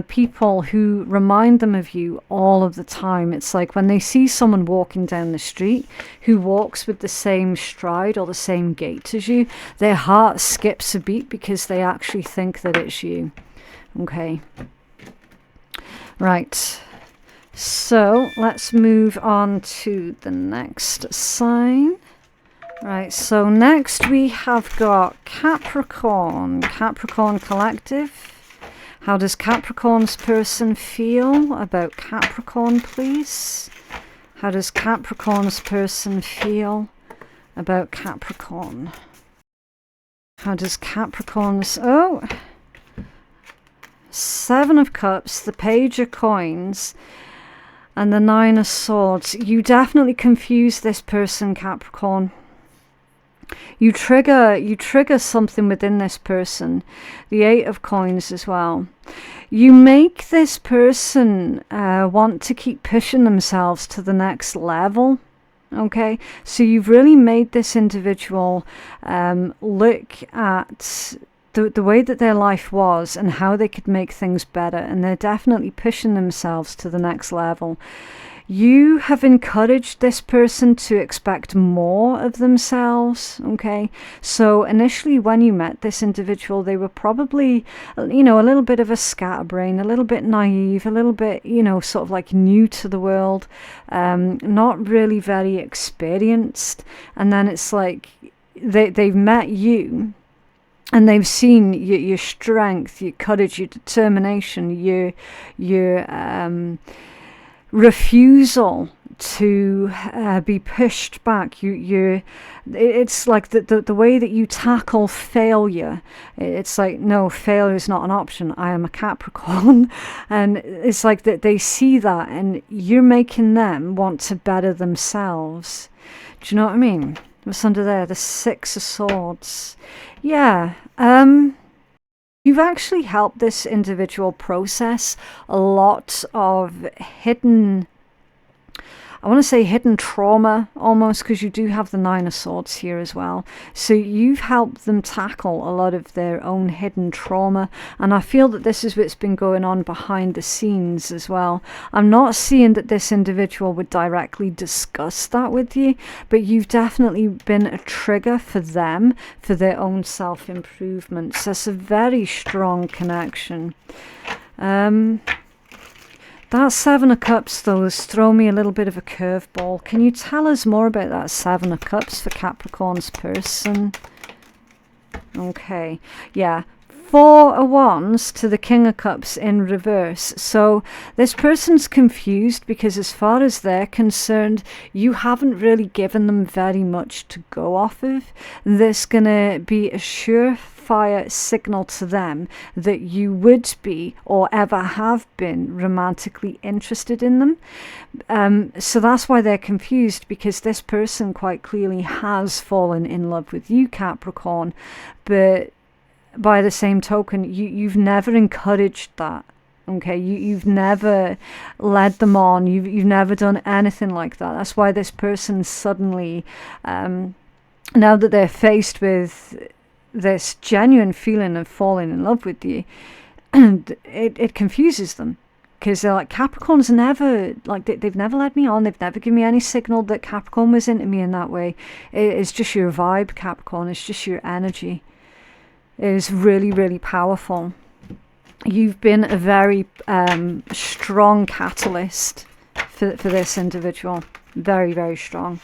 people who remind them of you all of the time. It's like when they see someone walking down the street who walks with the same stride or the same gait as you, their heart skips a beat because they actually think that it's you. Okay. Right. So let's move on to the next sign. Right, so next we have got Capricorn. Capricorn Collective. How does Capricorn's person feel about Capricorn, please? How does Capricorn's person feel about Capricorn? How does Capricorn's... Oh! Seven of Cups, the Page of Coins, and the Nine of Swords. You definitely confuse this person, Capricorn. You trigger something within this person. The Eight of Coins as well. You make this person want to keep pushing themselves to the next level. Okay, so you've really made this individual look at the way that their life was and how they could make things better, and they're definitely pushing themselves to the next level. You have encouraged this person to expect more of themselves, okay? So initially when you met this individual, they were probably, you know, a little bit of a scatterbrain, a little bit naive, a little bit, you know, sort of like new to the world, not really very experienced. And then it's like they've met you, and they've seen your strength, your courage, your determination, your refusal to be pushed back. It's like the way that you tackle failure. It's like, no, failure is not an option. I am a Capricorn. And it's like that they see that, and you're making them want to better themselves. Do you know what I mean? What's under there? The Six of Swords. Yeah. You've actually helped this individual process a lot of hidden, I want to say hidden trauma almost, because you do have the Nine of Swords here as well. So you've helped them tackle a lot of their own hidden trauma. And I feel that this is what's been going on behind the scenes as well. I'm not seeing that this individual would directly discuss that with you, but you've definitely been a trigger for them, for their own self-improvement. So it's a very strong connection. That Seven of Cups, though, has thrown me a little bit of a curveball. Can you tell us more about that Seven of Cups for Capricorn's person? Okay, yeah. Four of Wands to the King of Cups in reverse. So this person's confused because as far as they're concerned, you haven't really given them very much to go off of. There's going to be a surefire signal to them that you would be or ever have been romantically interested in them. So that's why they're confused, because this person quite clearly has fallen in love with you, Capricorn, but by the same token, you've never encouraged that. Okay, you've never led them on. You've never done anything like that. That's why this person suddenly, now that they're faced with this genuine feeling of falling in love with you, and it confuses them, because they're like, Capricorn's never, like, they've never led me on. They've never given me any signal that Capricorn was into me in that way. It's just your vibe, Capricorn. It's just your energy. Is really, really powerful. You've been a very strong catalyst for this individual. Very, very strong.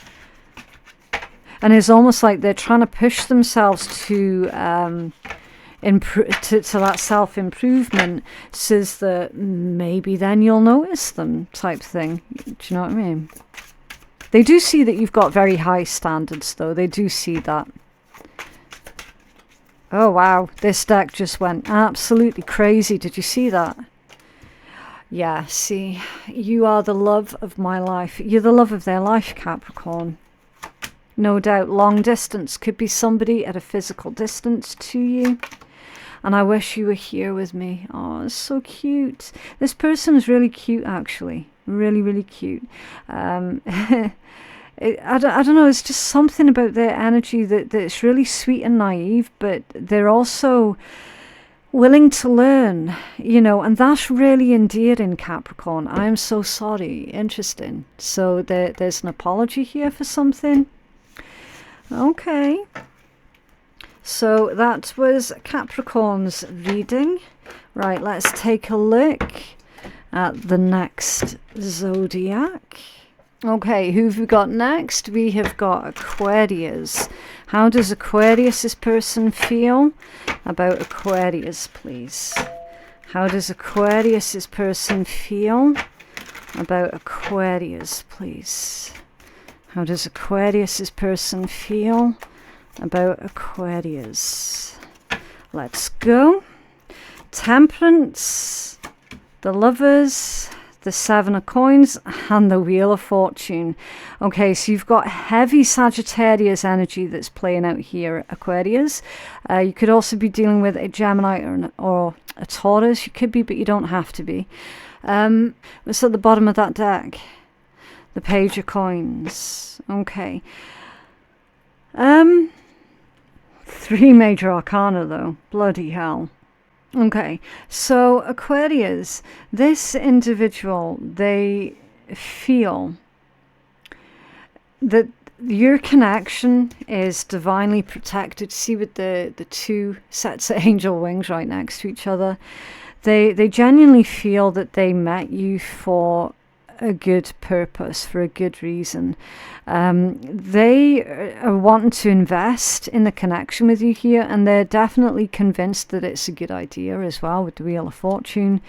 And it's almost like they're trying to push themselves to to that self-improvement, says that maybe then you'll notice them, type thing. Do you know what I mean? They do see that you've got very high standards, though. They do see that. Oh, wow. This deck just went absolutely crazy. Did you see that? Yeah, see. You are the love of my life. You're the love of their life, Capricorn. No doubt. Long distance. Could be somebody at a physical distance to you. And I wish you were here with me. Oh, it's so cute. This person is really cute, actually. Really, really cute. I don't know, it's just something about their energy that's really sweet and naive, but they're also willing to learn, you know, and that's really endearing, Capricorn. I'm so sorry. Interesting. So there's an apology here for something. Okay. So that was Capricorn's reading. Right, let's take a look at the next zodiac. Okay, who have we got next? We have got Aquarius. How does Aquarius's person feel about Aquarius, please? How does Aquarius's person feel about Aquarius, please? How does Aquarius's person feel about Aquarius? Let's go. Temperance, the Lovers, the Seven of Coins, and the Wheel of Fortune. Okay, so you've got heavy Sagittarius energy that's playing out here, Aquarius. You could also be dealing with a Gemini or a Taurus. You could be, but you don't have to be. What's at the bottom of that deck? The Page of Coins. Okay. 3 major arcana, though. Bloody hell. Okay, so Aquarius, this individual, they feel that your connection is divinely protected. See, with the 2 sets of angel wings right next to each other, they genuinely feel that they met you for a good purpose, for a good reason. They are wanting to invest in the connection with you here, and they're definitely convinced that it's a good idea as well with the Wheel of Fortune.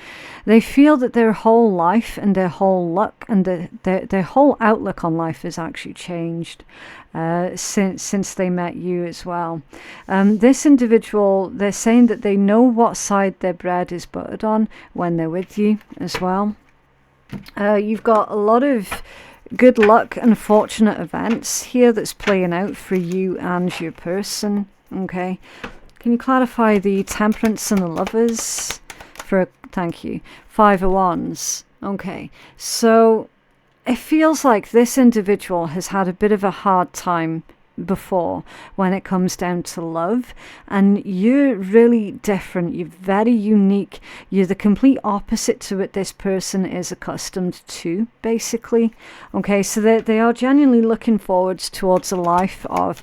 They feel that their whole life and their whole luck and their whole outlook on life has actually changed since they met you as well. This individual, they're saying that they know what side their bread is buttered on when they're with you as well. You've got a lot of good luck and fortunate events here that's playing out for you and your person. Okay, can you clarify the Temperance and the Lovers for thank you, 5 of Wands? Okay, so it feels like this individual has had a bit of a hard time before when it comes down to love, and you're really different. You're very unique. You're the complete opposite to what this person is accustomed to, basically. Okay, so they are genuinely looking forwards towards a life of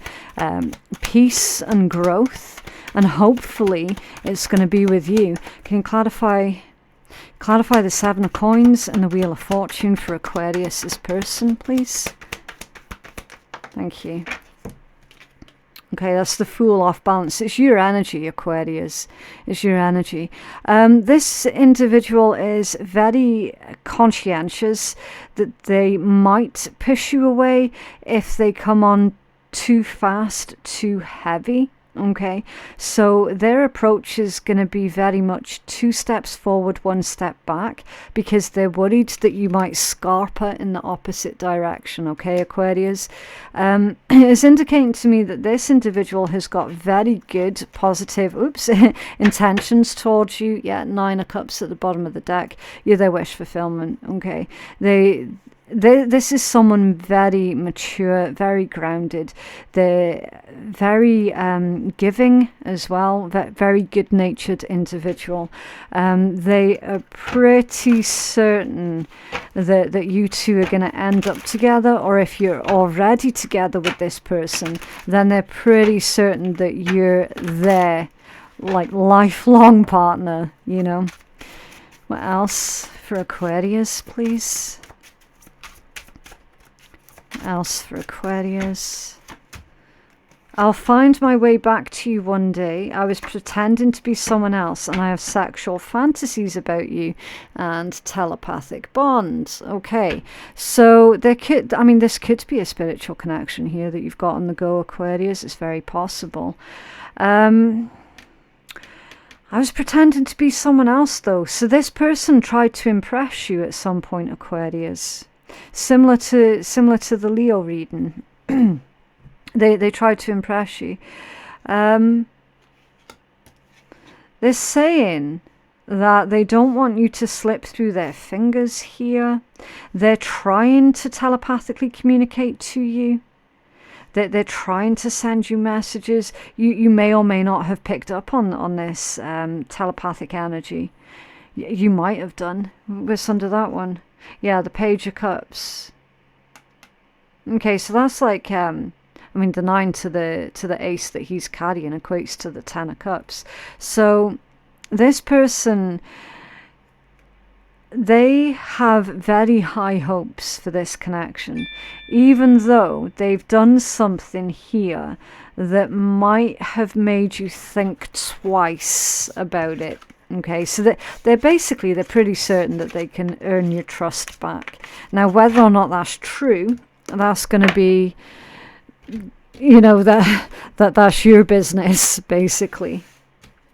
peace and growth, and hopefully it's going to be with you. Can you clarify the 7 of Coins and the Wheel of Fortune for Aquarius's person, please? Thank you. Okay, that's the Fool off balance. It's your energy, Aquarius. It's your energy. This individual is very conscientious that they might push you away if they come on too fast, too heavy. Okay, so their approach is going to be very much 2 steps forward, 1 step back, because they're worried that you might scarper in the opposite direction. Okay, Aquarius, it's indicating to me that this individual has got very good positive intentions towards you. Yeah, 9 of Cups at the bottom of the deck. You're their wish fulfillment. Okay, this is someone very mature, very grounded. They're very giving as well, very good-natured individual. They are pretty certain that you two are going to end up together, or if you're already together with this person, then they're pretty certain that you're their like lifelong partner, you know. What else for Aquarius, please? Else for Aquarius. I'll find my way back to you one day. I was pretending to be someone else, and I have sexual fantasies about you and telepathic bonds. Okay, so there could, I mean, this could be a spiritual connection here that you've got on the go, Aquarius. It's very possible. I was pretending to be someone else, though. So this person tried to impress you at some point, Aquarius. Similar to the Leo reading. They tried to impress you. They're saying that they don't want you to slip through their fingers here. They're trying to telepathically communicate to you. They're trying to send you messages. You may or may not have picked up on this telepathic energy. You might have done. What's under that one? Yeah, the Page of Cups. Okay, so that's like... I mean, the 9 to the ace that he's carrying equates to the 10 of cups. So this person, they have very high hopes for this connection, even though they've done something here that might have made you think twice about it. Okay, so they're pretty certain that they can earn your trust back. Now, whether or not that's true, that's going to be... you know, that's your business, basically.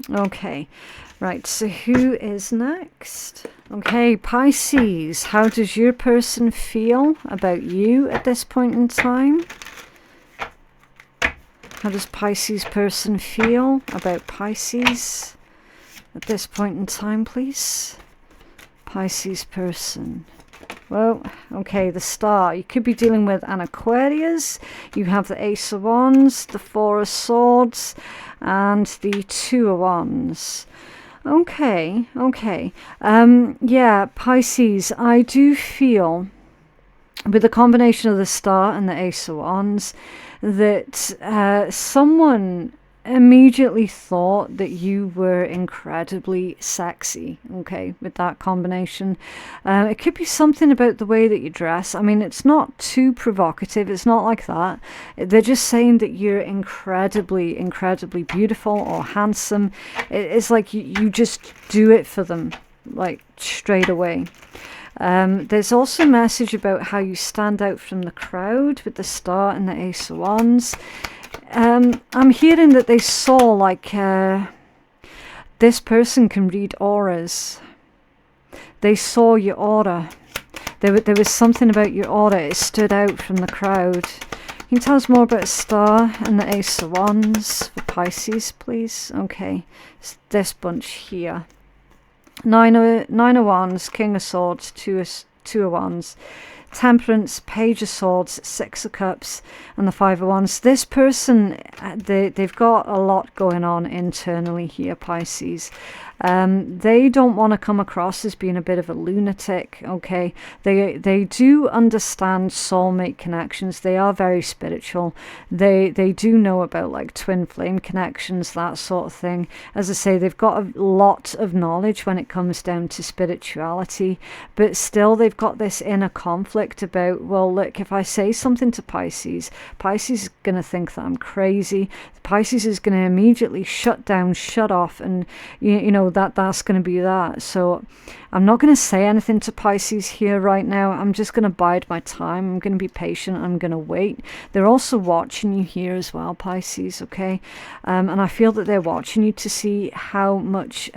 Okay, right, so who is next? Okay, Pisces, how does your person feel about you at this point in time? How does Pisces person feel about Pisces at this point in time, please? Pisces person. Well, okay, the Star. You could be dealing with an Aquarius. You have the Ace of Wands, the Four of Swords, and the Two of Wands. Okay, okay. Yeah, Pisces, I do feel, with the combination of the Star and the Ace of Wands, that someone immediately thought that you were incredibly sexy. Okay, with that combination, it could be something about the way that you dress. I mean, it's not too provocative, it's not like that. They're just saying that you're incredibly beautiful or handsome. It's like you just do it for them, like straight away. There's also a message about how you stand out from the crowd with the Star and the Ace of Wands. I'm hearing that they saw, like, this person can read auras. They saw your aura. There was something about your aura. It stood out from the crowd. Can you tell us more about Star and the Ace of Wands for Pisces, please? Okay, it's this bunch here. Nine of Wands, King of Swords, Two of Wands. Temperance, Page of Swords, Six of Cups, and the Five of Wands. This person, they've got a lot going on internally here, Pisces. They don't want to come across as being a bit of a lunatic, okay? They do understand soulmate connections. They are very spiritual. They do know about, like, twin flame connections, that sort of thing. As I say, they've got a lot of knowledge when it comes down to spirituality, but still they've got this inner conflict about, well, look, if I say something to Pisces is going to think that I'm crazy. Pisces is going to immediately shut down, shut off, and you know that's going to be that. So I'm not going to say anything to Pisces here right now. I'm just going to bide my time. I'm going to be patient. I'm going to wait. They're also watching you here as well, Pisces, okay? And I feel that they're watching you to see how much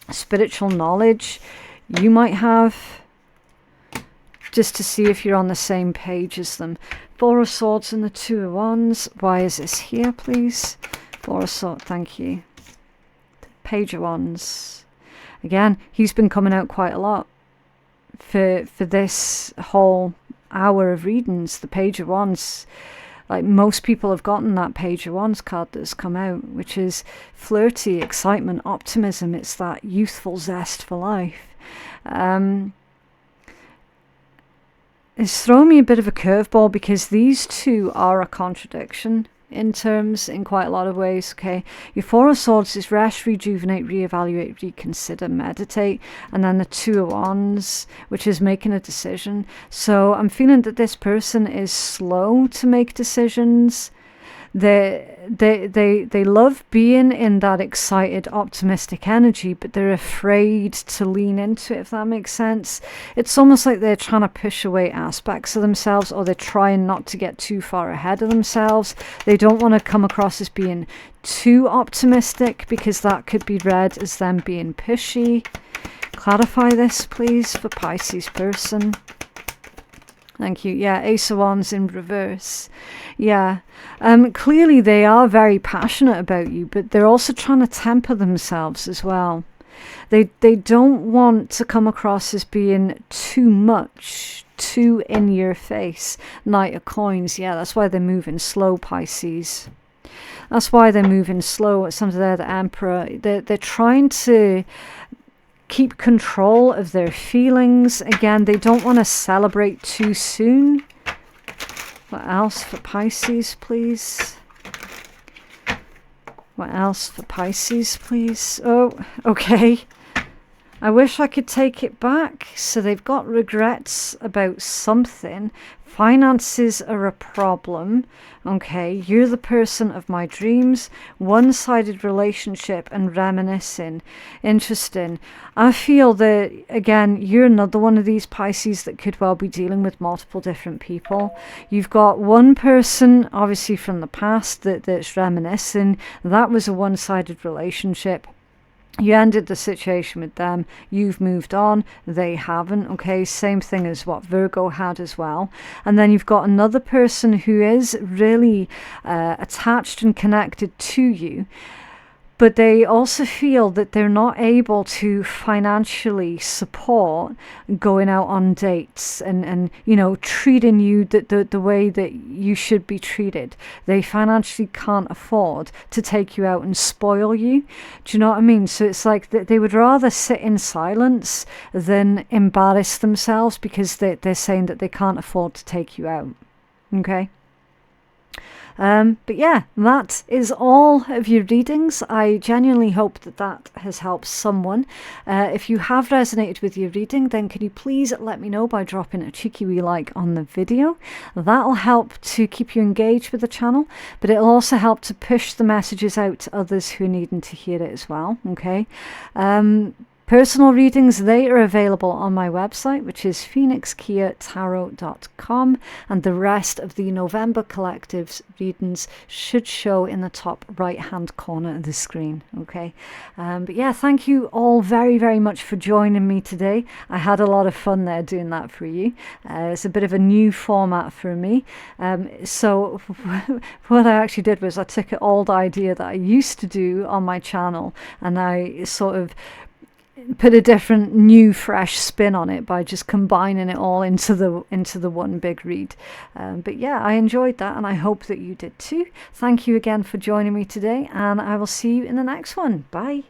spiritual knowledge you might have, just to see if you're on the same page as them. Four of Swords and the Two of Wands. Why is this here, please? Four of Swords, thank you. Page of Wands. Again, he's been coming out quite a lot for this whole hour of readings. The Page of Wands, like, most people have gotten that Page of Wands card that's come out, which is flirty, excitement, optimism. It's that youthful zest for life. It's thrown me a bit of a curveball, because these two are a contradiction in quite a lot of ways, okay? Your Four of Swords is rest, rejuvenate, reevaluate, reconsider, meditate, and then the Two of Wands, which is making a decision. So I'm feeling that this person is slow to make decisions. They love being in that excited, optimistic energy, but they're afraid to lean into it, if that makes sense. It's almost like they're trying to push away aspects of themselves, or they're trying not to get too far ahead of themselves. They don't want to come across as being too optimistic, because that could be read as them being pushy. Clarify this, please, for Pisces person. Thank you. Yeah, Ace of Wands in reverse. Yeah. Clearly they are very passionate about you, but they're also trying to temper themselves as well. They don't want to come across as being too much, too in your face. Knight of Coins. Yeah, that's why they're moving slow, Pisces. That's why they're moving slow. It's under there, the Emperor. They're trying to keep control of their feelings. Again, they don't want to celebrate too soon. What else for Pisces, please? What else for Pisces, please? Oh, okay. I wish I could take it back. So they've got regrets about something. Finances are a problem. Okay, you're the person of my dreams. One-sided relationship and reminiscing. Interesting. I feel that, again, you're another one of these Pisces that could well be dealing with multiple different people. You've got one person, obviously from the past, that's reminiscing. That was a one-sided relationship. You ended the situation with them, you've moved on, they haven't, okay? Same thing as what Virgo had as well. And then you've got another person who is really attached and connected to you, but they also feel that they're not able to financially support going out on dates and you know, treating you the way that you should be treated. They financially can't afford to take you out and spoil you. Do you know what I mean? So it's like they would rather sit in silence than embarrass themselves, because they're saying that they can't afford to take you out. Okay? But yeah, that is all of your readings. I genuinely hope that that has helped someone. If you have resonated with your reading, then can you please let me know by dropping a cheeky wee like on the video. That'll help to keep you engaged with the channel, but it'll also help to push the messages out to others who are needing to hear it as well. Okay. Personal readings, they are available on my website, which is phoenixkeiatarot.com, and the rest of the November collective's readings should show in the top right hand corner of the screen. Okay, but yeah, thank you all very, very much for joining me today. I had a lot of fun there doing that for you. It's a bit of a new format for me. So what I actually did was I took an old idea that I used to do on my channel, and I sort of put a different, new, fresh spin on it by just combining it all into the one big read. But yeah, I enjoyed that, and I hope that you did too. Thank you again for joining me today, and I will see you in the next one. Bye.